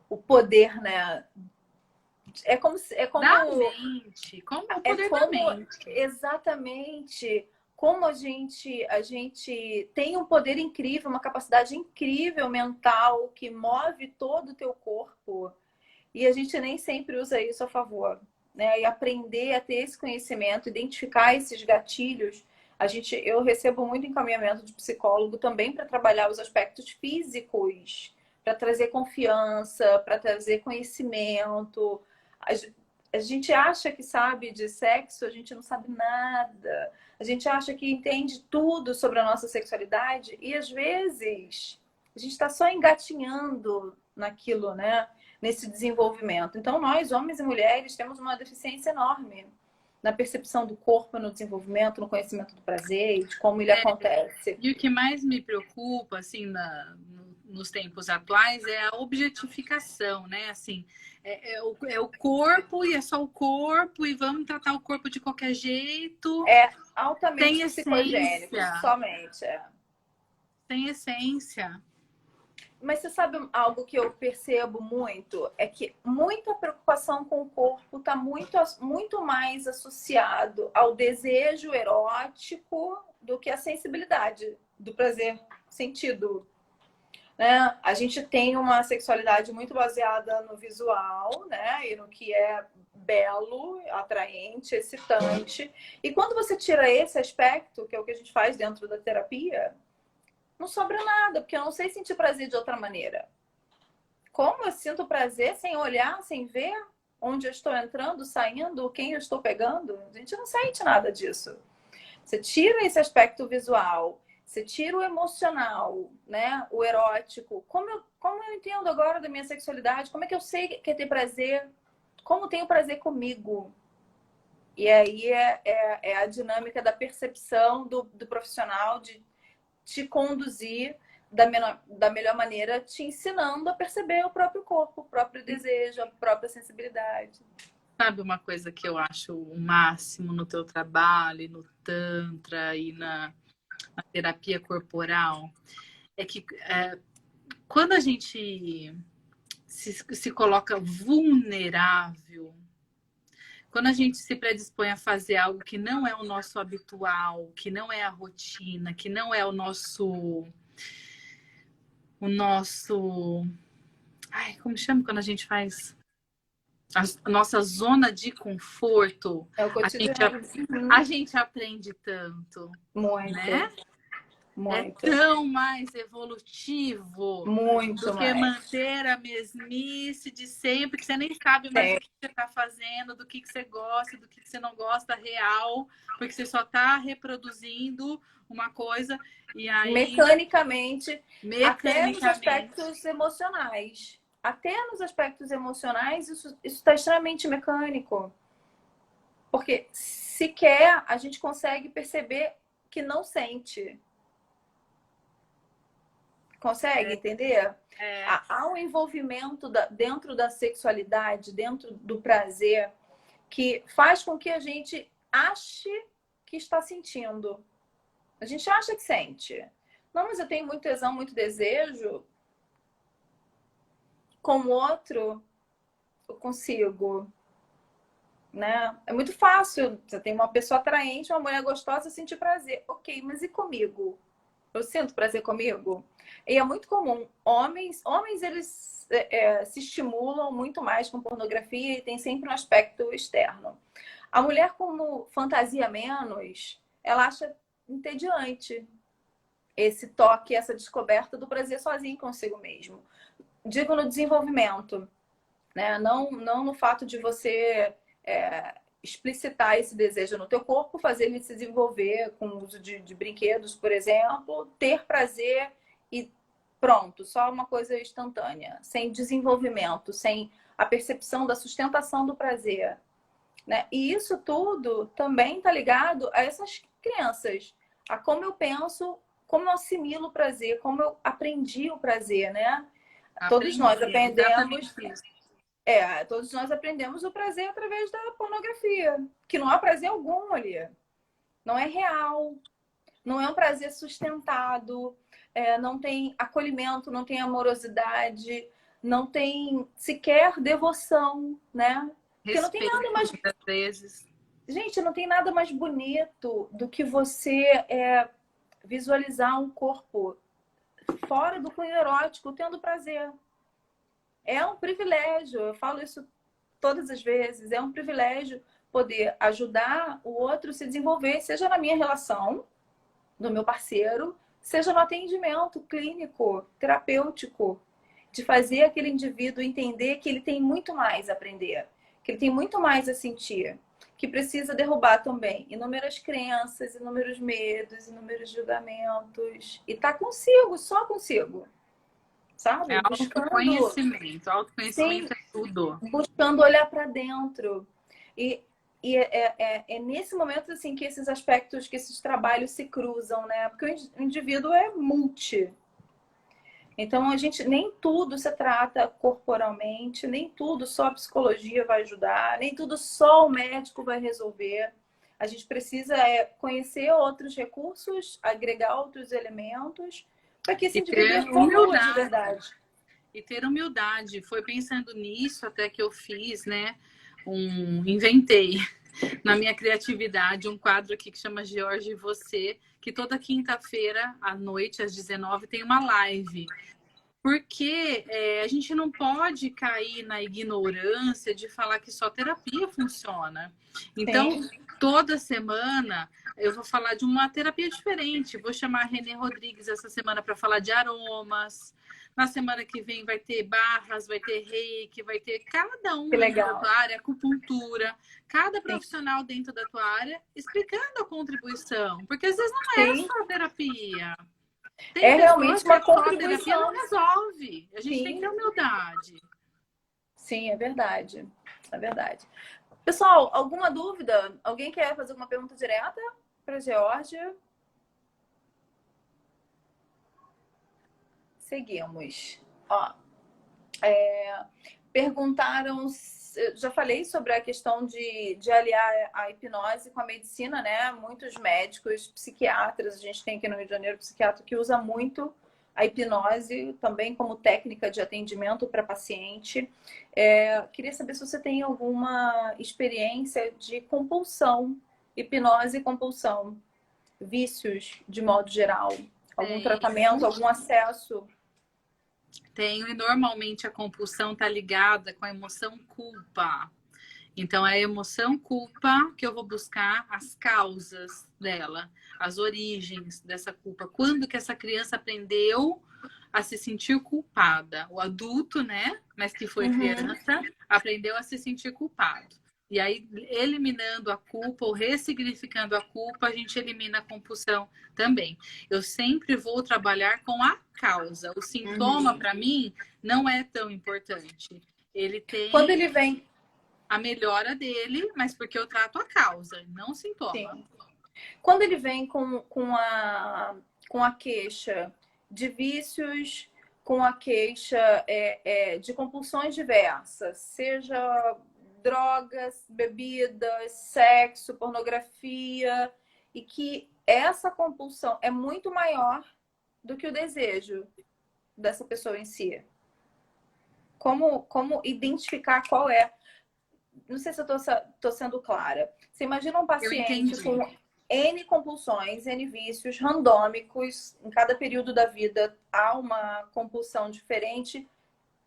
o poder, né? É como da mente, como o poder da mente. Exatamente. Como a gente tem um poder incrível, uma capacidade incrível mental que move todo o teu corpo. E a gente nem sempre usa isso a favor, né? E aprender a ter esse conhecimento, identificar esses gatilhos. Eu recebo muito encaminhamento de psicólogo também para trabalhar os aspectos físicos, para trazer confiança, para trazer conhecimento. A gente acha que sabe de sexo, a gente não sabe nada. A gente acha que entende tudo sobre a nossa sexualidade e às vezes a gente está só engatinhando naquilo, né? Nesse desenvolvimento. Então nós, homens e mulheres, temos uma deficiência enorme na percepção do corpo, no desenvolvimento, no conhecimento do prazer e de como ele acontece. E o que mais me preocupa, assim, nos tempos atuais é a objetificação, né? Assim, é o corpo e é só o corpo e vamos tratar o corpo de qualquer jeito. É altamente psicogênico, somente. Tem essência. Mas você sabe algo que eu percebo muito? É que muita preocupação com o corpo está muito mais associado ao desejo erótico do que à sensibilidade do prazer sentido. Né? A gente tem uma sexualidade muito baseada no visual, né? E no que é belo, atraente, excitante. E quando você tira esse aspecto, que é o que a gente faz dentro da terapia, não sobra nada, porque eu não sei sentir prazer de outra maneira. Como eu sinto prazer sem olhar, sem ver onde eu estou entrando, saindo, quem eu estou pegando? A gente não sente nada disso. Você tira esse aspecto visual, você tira o emocional, né? O erótico. Como eu entendo agora da minha sexualidade? Como é que eu sei que é ter prazer? Como tenho prazer comigo? E aí é a dinâmica da percepção do profissional de te conduzir da melhor maneira, te ensinando a perceber o próprio corpo, o próprio desejo, a própria sensibilidade. Sabe uma coisa que eu acho o máximo no teu trabalho, no Tantra e na terapia corporal? É que quando a gente se coloca vulnerável, quando a gente se predispõe a fazer algo que não é o nosso habitual, que não é a rotina, que não é o nosso... Ai, como chama quando a gente faz a nossa zona de conforto? É o cotidiano. A gente aprende tanto. Muito. Né? Muito. É tão mais evolutivo muito do que mais. manter a mesmice de sempre, que você nem sabe mais o que você está fazendo, do que você gosta, do que você não gosta real, porque você só está reproduzindo uma coisa e aí... Mecanicamente, até nos aspectos emocionais. até nos aspectos emocionais, isso está extremamente mecânico. Porque sequer a gente consegue perceber que não sente. Consegue entender? Há um envolvimento dentro da sexualidade, dentro do prazer, que faz com que a gente ache que está sentindo. A gente acha que sente. Não, mas eu tenho muito tesão, muito desejo. Com o outro, eu consigo. Né? É muito fácil. Você tem uma pessoa atraente, uma mulher gostosa, sentir prazer. Ok, mas e comigo? Eu sinto prazer comigo? E é muito comum. Homens eles se estimulam muito mais com pornografia e tem sempre um aspecto externo. A mulher, como fantasia menos, ela acha entediante esse toque, essa descoberta do prazer sozinho consigo mesmo. Digo no desenvolvimento, né? Não no fato de você explicitar esse desejo no teu corpo, fazer ele se desenvolver com o uso de brinquedos, por exemplo, ter prazer e pronto, só uma coisa instantânea, sem desenvolvimento, sem a percepção da sustentação do prazer, né? E isso tudo também está ligado a essas crenças, a como eu penso, como eu assimilo o prazer, como eu aprendi o prazer, né? Todos nós aprendemos. Todos nós aprendemos o prazer através da pornografia, que não há prazer algum ali. Não é real, não é um prazer sustentado, não tem acolhimento, não tem amorosidade, não tem sequer devoção, né? Porque não tem nada mais. Vezes. Gente, não tem nada mais bonito do que você visualizar um corpo fora do cunho erótico tendo prazer. É um privilégio, eu falo isso todas as vezes, é um privilégio poder ajudar o outro a se desenvolver, seja na minha relação, do meu parceiro, seja no atendimento clínico, terapêutico, de fazer aquele indivíduo entender que ele tem muito mais a aprender, que ele tem muito mais a sentir, que precisa derrubar também inúmeras crenças, inúmeros medos, inúmeros julgamentos, e tá consigo, só consigo. Sabe? Autoconhecimento. Autoconhecimento é tudo. Buscando olhar para dentro. E é nesse momento assim que esses aspectos, que esses trabalhos se cruzam, né? Porque o indivíduo é multi. Então, a gente nem tudo se trata corporalmente, nem tudo só a psicologia vai ajudar, nem tudo só o médico vai resolver. A gente precisa conhecer outros recursos, agregar outros elementos, para que esse indivíduo evolua de verdade. E ter humildade. Foi pensando nisso até que eu fiz, né? Inventei na minha criatividade um quadro aqui que chama George e Você, que toda quinta-feira à noite, às 19, tem uma live. Porque a gente não pode cair na ignorância de falar que só terapia funciona. Então, toda semana eu vou falar de uma terapia diferente. Vou chamar a Renê Rodrigues essa semana para falar de aromas. Na semana que vem vai ter barras, vai ter reiki, vai ter cada um da tua área, acupuntura, cada profissional dentro da tua área explicando a contribuição. Porque às vezes não é só terapia. Tem realmente uma contribuição. A terapia não resolve. A gente tem que ter humildade. Sim, é verdade. É verdade. Pessoal, alguma dúvida? Alguém quer fazer alguma pergunta direta para a Geórgia? Seguimos. Perguntaram, já falei sobre a questão de aliar a hipnose com a medicina, né? Muitos médicos, psiquiatras, a gente tem aqui no Rio de Janeiro psiquiatra que usa muito a hipnose também como técnica de atendimento para paciente. Queria saber se você tem alguma experiência de compulsão, hipnose e compulsão, vícios de modo geral, algum tratamento, algum acesso. Tenho, e normalmente a compulsão está ligada com a emoção culpa. Então, é a emoção culpa que eu vou buscar as causas dela, as origens dessa culpa. Quando que essa criança aprendeu a se sentir culpada? O adulto, né? Mas que foi criança, aprendeu a se sentir culpado. E aí, eliminando a culpa ou ressignificando a culpa, a gente elimina a compulsão também. Eu sempre vou trabalhar com a causa. O sintoma, para mim, não é tão importante. Ele Quando tem ele vem, a melhora dele, mas porque eu trato a causa, não o sintoma. sim. Quando ele vem com a queixa de vícios, com a queixa de compulsões diversas, seja drogas, bebidas, sexo, pornografia, e que essa compulsão é muito maior do que o desejo dessa pessoa em si. Como identificar qual é? Não sei se eu estou sendo clara. Você imagina um Eu paciente entendi. com N compulsões, N vícios randômicos, em cada período da vida há uma compulsão diferente,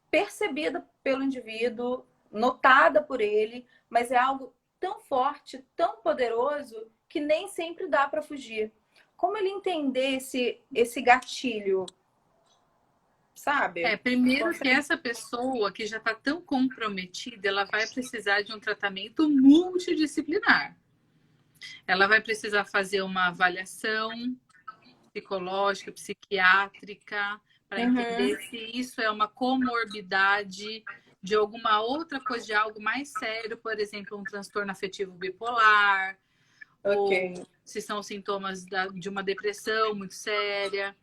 percebida pelo indivíduo, notada por ele, mas é algo tão forte, tão poderoso, que nem sempre dá para fugir. Como ele entender esse gatilho, sabe? Primeiro que essa pessoa que já está tão comprometida, ela vai precisar de um tratamento multidisciplinar. Ela vai precisar fazer uma avaliação psicológica, psiquiátrica, para entender se isso é uma comorbidade de alguma outra coisa, de algo mais sério, por exemplo, um transtorno afetivo bipolar, Ok. ou se são sintomas de uma depressão muito séria.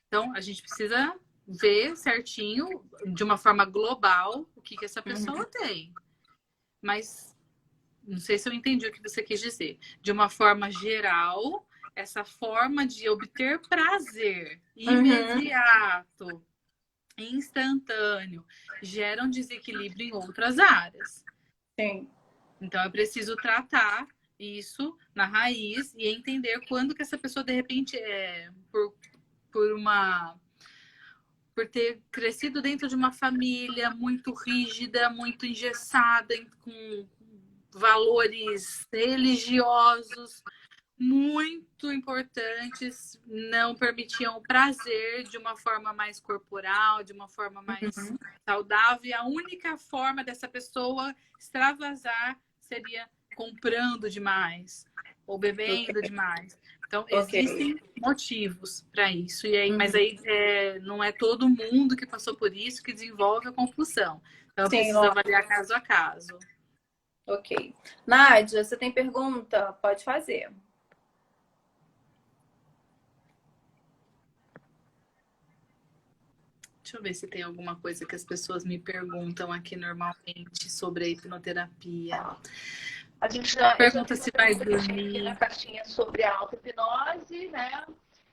Então, a gente precisa ver certinho, de uma forma global, o que essa pessoa tem. Mas não sei se eu entendi o que você quis dizer. De uma forma geral, essa forma de obter prazer imediato, instantâneo, gera um desequilíbrio em outras áreas. Sim. Então, eu preciso tratar isso na raiz e entender quando que essa pessoa, de repente, por ter crescido dentro de uma família muito rígida, muito engessada, com valores religiosos muito importantes, não permitiam o prazer de uma forma mais corporal, de uma forma mais saudável. E a única forma dessa pessoa extravasar seria comprando demais ou bebendo demais. Então, existem motivos para isso. E aí, mas aí não é todo mundo que passou por isso que desenvolve a compulsão. Então, eu preciso avaliar caso a caso. Ok. Nádia, você tem pergunta? Pode fazer. Deixa eu ver se tem alguma coisa que as pessoas me perguntam aqui normalmente sobre a hipnoterapia. A gente já pergunta se vai dormir aqui na caixinha sobre a auto-hipnose, né?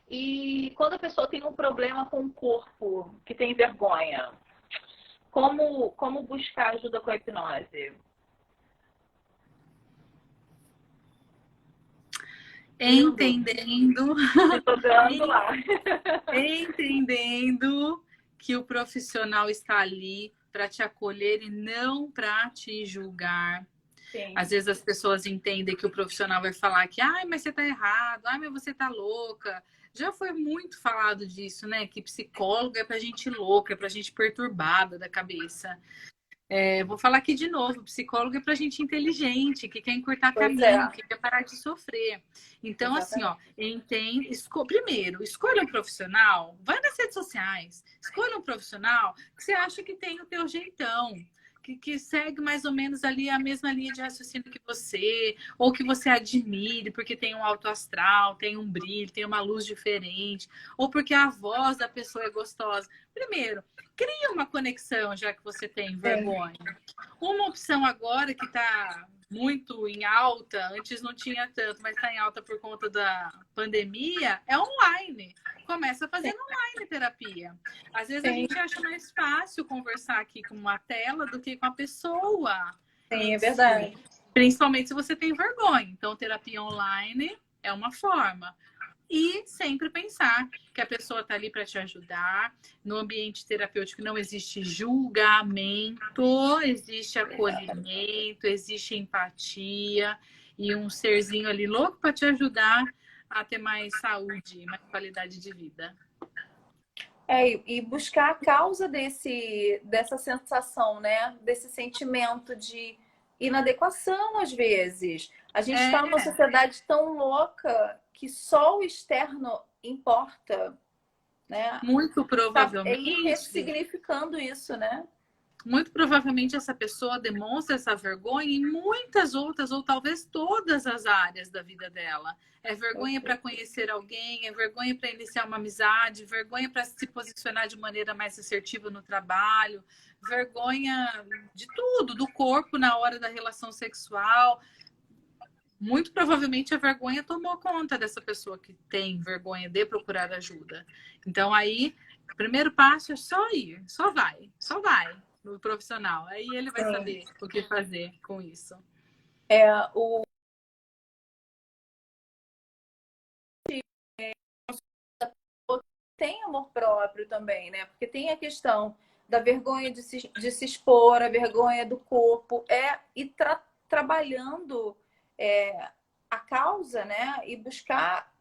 E quando a pessoa tem um problema com o corpo, que tem vergonha, como buscar ajuda com a hipnose? Entendendo lá. Entendendo que o profissional está ali para te acolher e não para te julgar. Sim. Às vezes as pessoas entendem que o profissional vai falar que, ai, mas você tá errado, ai, mas você tá louca. Já foi muito falado disso, né? Que psicólogo é pra gente louca, é pra gente perturbada da cabeça. Vou falar aqui de novo, psicólogo é pra gente inteligente, que quer encurtar caminho, que quer parar de sofrer. Então, assim, ó, primeiro, escolha um profissional, vai nas redes sociais, escolha um profissional que você acha que tem o teu jeitão, que segue mais ou menos ali a mesma linha de raciocínio que você, ou que você admire, porque tem um alto astral, tem um brilho, tem uma luz diferente, ou porque a voz da pessoa é gostosa. Primeiro, cria uma conexão, já que você tem vergonha. Uma opção agora que está muito em alta, antes não tinha tanto, mas está em alta por conta da pandemia, é online. Começa fazendo online terapia. Às vezes a gente acha mais fácil conversar aqui com uma tela do que com a pessoa. Sim, é verdade. Principalmente se você tem vergonha. Então, terapia online é uma forma. E sempre pensar que a pessoa está ali para te ajudar. No ambiente terapêutico não existe julgamento, existe acolhimento, existe empatia e um serzinho ali louco para te ajudar a ter mais saúde, mais qualidade de vida. E buscar a causa dessa sensação, né? Desse sentimento de inadequação às vezes. A gente está numa É, sociedade tão louca que só o externo importa, né? muito Tá aí provavelmente. ressignificando isso, né? Muito provavelmente essa pessoa demonstra essa vergonha em muitas outras, ou talvez todas as áreas da vida dela. É vergonha para conhecer alguém, é vergonha para iniciar uma amizade, vergonha para se posicionar de maneira mais assertiva no trabalho, vergonha de tudo, do corpo na hora da relação sexual. Muito provavelmente a vergonha tomou conta dessa pessoa que tem vergonha de procurar ajuda. Então aí, o primeiro passo é só ir, só vai no profissional. Aí ele vai Sim. saber o que fazer com isso. É, o tem amor próprio também, né? Porque tem a questão da vergonha de se expor, a vergonha do corpo, e trabalhando a causa, né? E buscar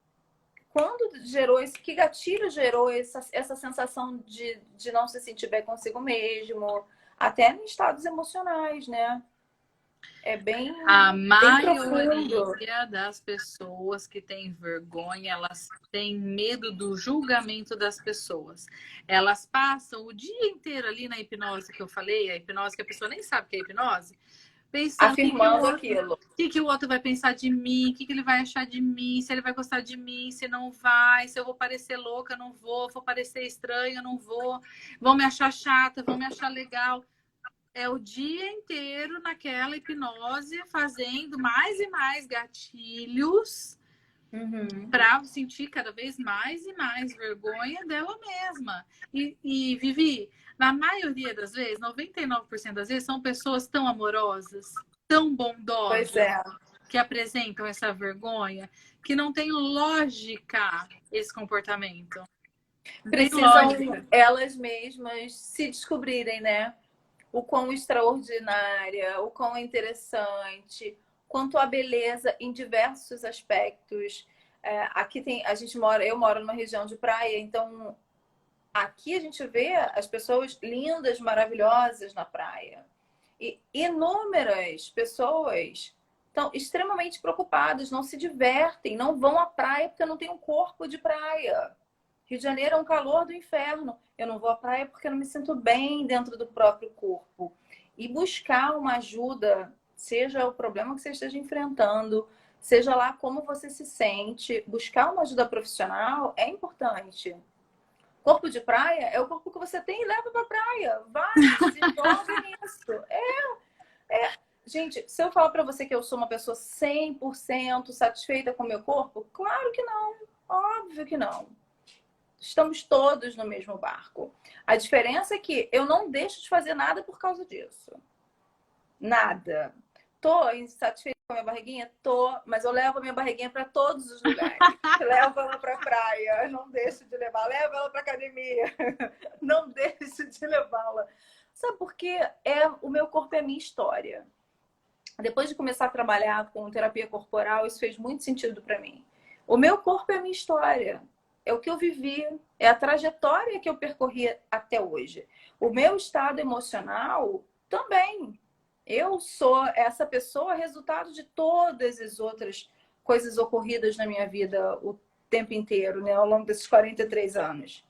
quando gerou isso, que gatilho gerou essa sensação de não se sentir bem consigo mesmo, até em estados emocionais, né? É bem, A bem profundo. maioria das pessoas que têm vergonha, elas têm medo do julgamento das pessoas. Elas passam o dia inteiro ali na hipnose que eu falei, a hipnose que a pessoa nem sabe que é hipnose, pensando Afirmando aquilo. o que o outro vai pensar de mim, o que ele vai achar de mim, se ele vai gostar de mim, se não vai, se eu vou parecer louca, não vou parecer estranha, não vão me achar chata, vão me achar legal. É o dia inteiro naquela hipnose, fazendo mais e mais gatilhos Uhum. para sentir cada vez mais e mais vergonha dela mesma. E Vivi, na maioria das vezes, 99% das vezes, são pessoas tão amorosas, tão Pois bondosas, é. que apresentam essa vergonha, que não tem lógica esse comportamento. Não tem Precisam lógica. elas mesmas se descobrirem, né? O quão extraordinária, o quão interessante, quanto a beleza em diversos aspectos. Aqui tem, eu moro numa região de praia, então aqui a gente vê as pessoas lindas, maravilhosas na praia. E inúmeras pessoas estão extremamente preocupadas, não se divertem, não vão à praia porque não tem um corpo de praia. Rio de Janeiro é um calor do inferno. Eu não vou à praia porque eu não me sinto bem dentro do próprio corpo. E buscar uma ajuda, seja o problema que você esteja enfrentando, seja lá como você se sente, buscar uma ajuda profissional é importante. Corpo de praia é o corpo que você tem e leva para praia. Vai, desenvolve nisso. Gente, se eu falar para você que eu sou uma pessoa 100% satisfeita com o meu corpo, claro que não. Óbvio que não. Estamos todos no mesmo barco. A diferença é que eu não deixo de fazer nada por causa disso. Nada. Tô insatisfeita com a minha barriguinha? Tô, mas eu levo a minha barriguinha para todos os lugares. Levo ela para praia, não deixo de levar. Levo ela para academia, não deixo de levá-la. Sabe por quê? O meu corpo é a minha história. Depois de começar a trabalhar com terapia corporal, isso fez muito sentido para mim. O meu corpo é a minha história. É o que eu vivi, é a trajetória que eu percorri até hoje. O meu estado emocional também. Eu sou essa pessoa resultado de todas as outras coisas ocorridas na minha vida o tempo inteiro, né, ao longo desses 43 anos.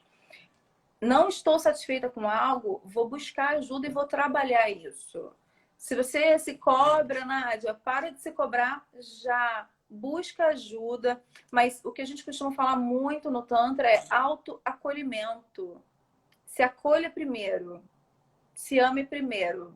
Não estou satisfeita com algo, vou buscar ajuda e vou trabalhar isso. Se você se cobra, Nádia, para de se cobrar já. Busca ajuda. Mas o que a gente costuma falar muito no Tantra é autoacolhimento. Se acolha primeiro. Se ame primeiro.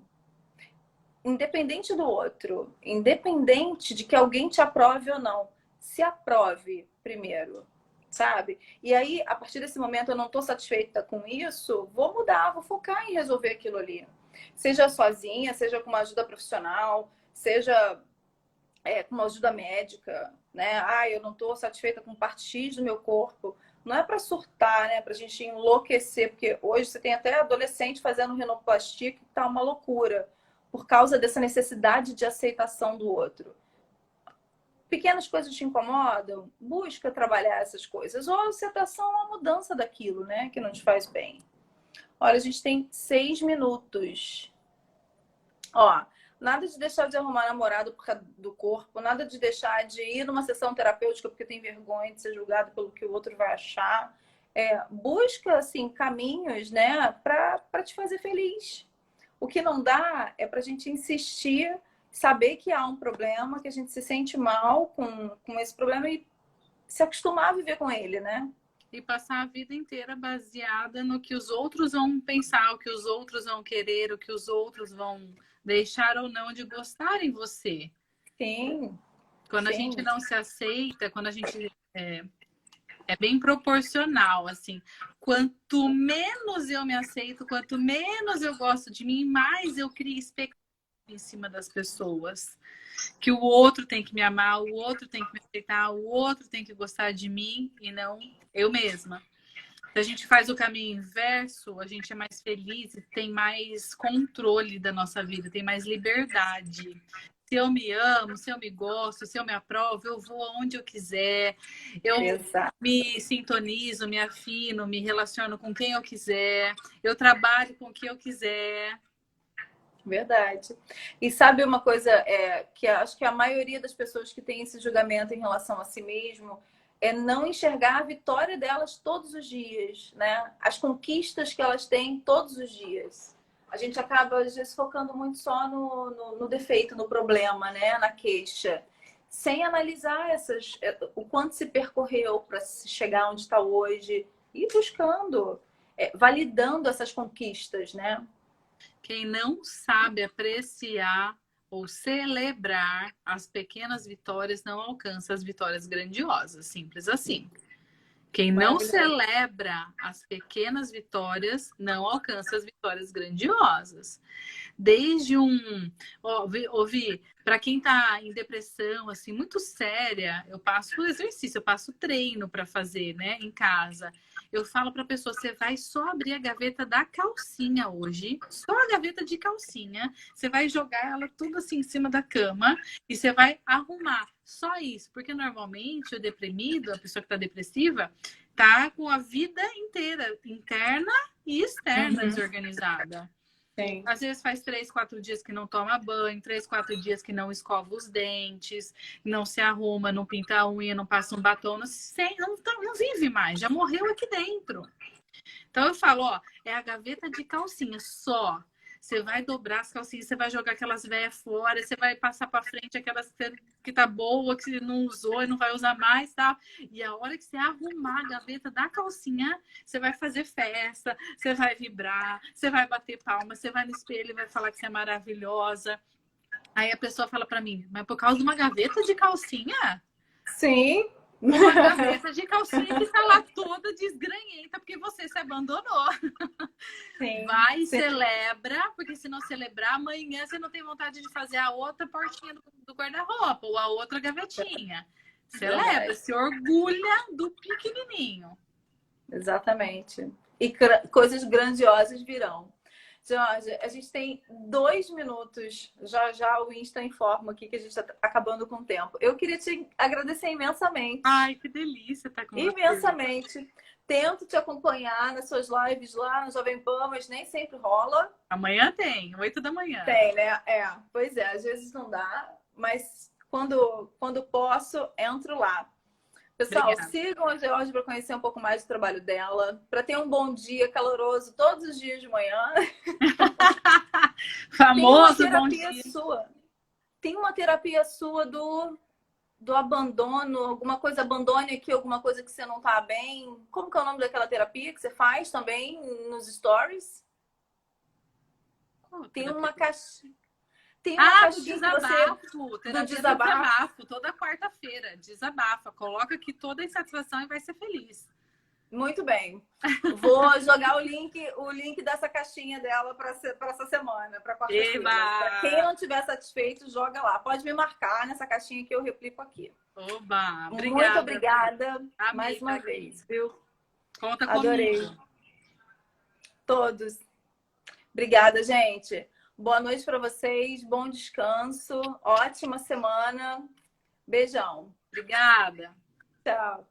Independente do outro. Independente de que alguém te aprove ou não. Se aprove primeiro. Sabe? E aí, a partir desse momento, eu não estou satisfeita com isso, vou mudar, vou focar em resolver aquilo ali. Seja sozinha, seja com uma ajuda profissional, seja com uma ajuda médica, né? Eu não estou satisfeita com parte X do meu corpo. Não é para surtar, né? Para a gente enlouquecer, porque hoje você tem até adolescente fazendo rinoplastia que tá uma loucura, por causa dessa necessidade de aceitação do outro. Pequenas coisas te incomodam, busca trabalhar essas coisas. Ou a aceitação ou a mudança daquilo, né? Que não te faz bem. Olha, a gente tem 6 minutos. Ó, Nada de deixar de arrumar namorado por causa do corpo, nada de deixar de ir numa sessão terapêutica porque tem vergonha de ser julgado pelo que o outro vai achar. Busca, assim, caminhos, né, para te fazer feliz. O que não dá é para a gente insistir, saber que há um problema, que a gente se sente mal com esse problema e se acostumar a viver com ele, né? E passar a vida inteira baseada no que os outros vão pensar, o que os outros vão querer, o que os outros vão deixar ou não de gostar em você. Sim. Quando a gente não se aceita, quando a gente é bem proporcional, assim. Quanto menos eu me aceito, quanto menos eu gosto de mim, mais eu crio expectativa em cima das pessoas. Que o outro tem que me amar, o outro tem que me aceitar, o outro tem que gostar de mim e não eu mesma. Se a gente faz o caminho inverso, a gente é mais feliz e tem mais controle da nossa vida, tem mais liberdade. Se eu me amo, se eu me gosto, se eu me aprovo, eu vou aonde eu quiser. Eu me sintonizo, me afino, me relaciono com quem eu quiser. Eu trabalho com o que eu quiser. Verdade. E sabe uma coisa que acho que a maioria das pessoas que tem esse julgamento em relação a si mesmo é não enxergar a vitória delas todos os dias, né? As conquistas que elas têm todos os dias. A gente acaba, às vezes, focando muito só no defeito, no problema, né? Na queixa. Sem analisar o quanto se percorreu para chegar onde está hoje. E buscando, validando essas conquistas, né? Quem não sabe apreciar ou celebrar as pequenas vitórias não alcança as vitórias grandiosas. Simples assim. Quem não celebra as pequenas vitórias não alcança as vitórias grandiosas. Desde ouvi, para quem está em depressão, assim, muito séria, eu passo exercício, eu passo treino para fazer, né, em casa. Eu falo para a pessoa, você vai só abrir a gaveta da calcinha hoje, só a gaveta de calcinha, você vai jogar ela tudo assim em cima da cama e você vai arrumar. Só isso, porque normalmente o deprimido, a pessoa que está depressiva, tá com a vida inteira, interna e externa, desorganizada. Sim. Às vezes faz 3, 4 dias que não toma banho, 3, 4 dias que não escova os dentes, não se arruma, não pinta a unha, não passa um batom, não vive mais, já morreu aqui dentro. Então eu falo, é a gaveta de calcinha só. Você vai dobrar as calcinhas, você vai jogar aquelas velhas fora, você vai passar para frente aquelas que tá boa, que você não usou e não vai usar mais, tal. E a hora que você arrumar a gaveta da calcinha, você vai fazer festa, você vai vibrar, você vai bater palma, você vai no espelho e vai falar que você é maravilhosa. Aí a pessoa fala para mim, mas por causa de uma gaveta de calcinha? Sim. Uma gaveta de calcinha que está lá toda desgranhenta porque você se abandonou. Sim, vai e celebra, porque se não celebrar, amanhã você não tem vontade de fazer a outra portinha do guarda-roupa ou a outra gavetinha. Celebra, se orgulha do pequenininho. Exatamente. E coisas grandiosas virão. Jorge, a gente tem 2 minutos. Já o Insta informa aqui que a gente está acabando com o tempo. Eu queria te agradecer imensamente. Ai, que delícia estar com você. Imensamente. Tento te acompanhar nas suas lives lá no Jovem Pan, mas nem sempre rola. Amanhã tem, 8 da manhã. Tem, né? Pois é, às vezes não dá, mas quando posso, entro lá. Pessoal, obrigada. Sigam a Georgia para conhecer um pouco mais do trabalho dela, para ter um bom dia caloroso todos os dias de manhã. Famoso bom dia. Tem uma terapia sua do abandono, alguma coisa, abandone aqui, alguma coisa que você não tá bem. Como que é o nome daquela terapia que você faz também nos stories? Tem uma caixinha. Tem uma caixinha do desabafo, toda quarta-feira. Desabafa. Coloca aqui toda a insatisfação e vai ser feliz. Muito bem. Vou jogar o link dessa caixinha dela para essa semana, para quarta-feira. Para quem não estiver satisfeito, joga lá. Pode me marcar nessa caixinha que eu replico aqui. Oba! Obrigada. Muito obrigada mais uma vez, viu? Conta comigo. Adorei. Todos. Obrigada, gente. Boa noite para vocês, bom descanso, ótima semana. Beijão. Obrigada. Tchau.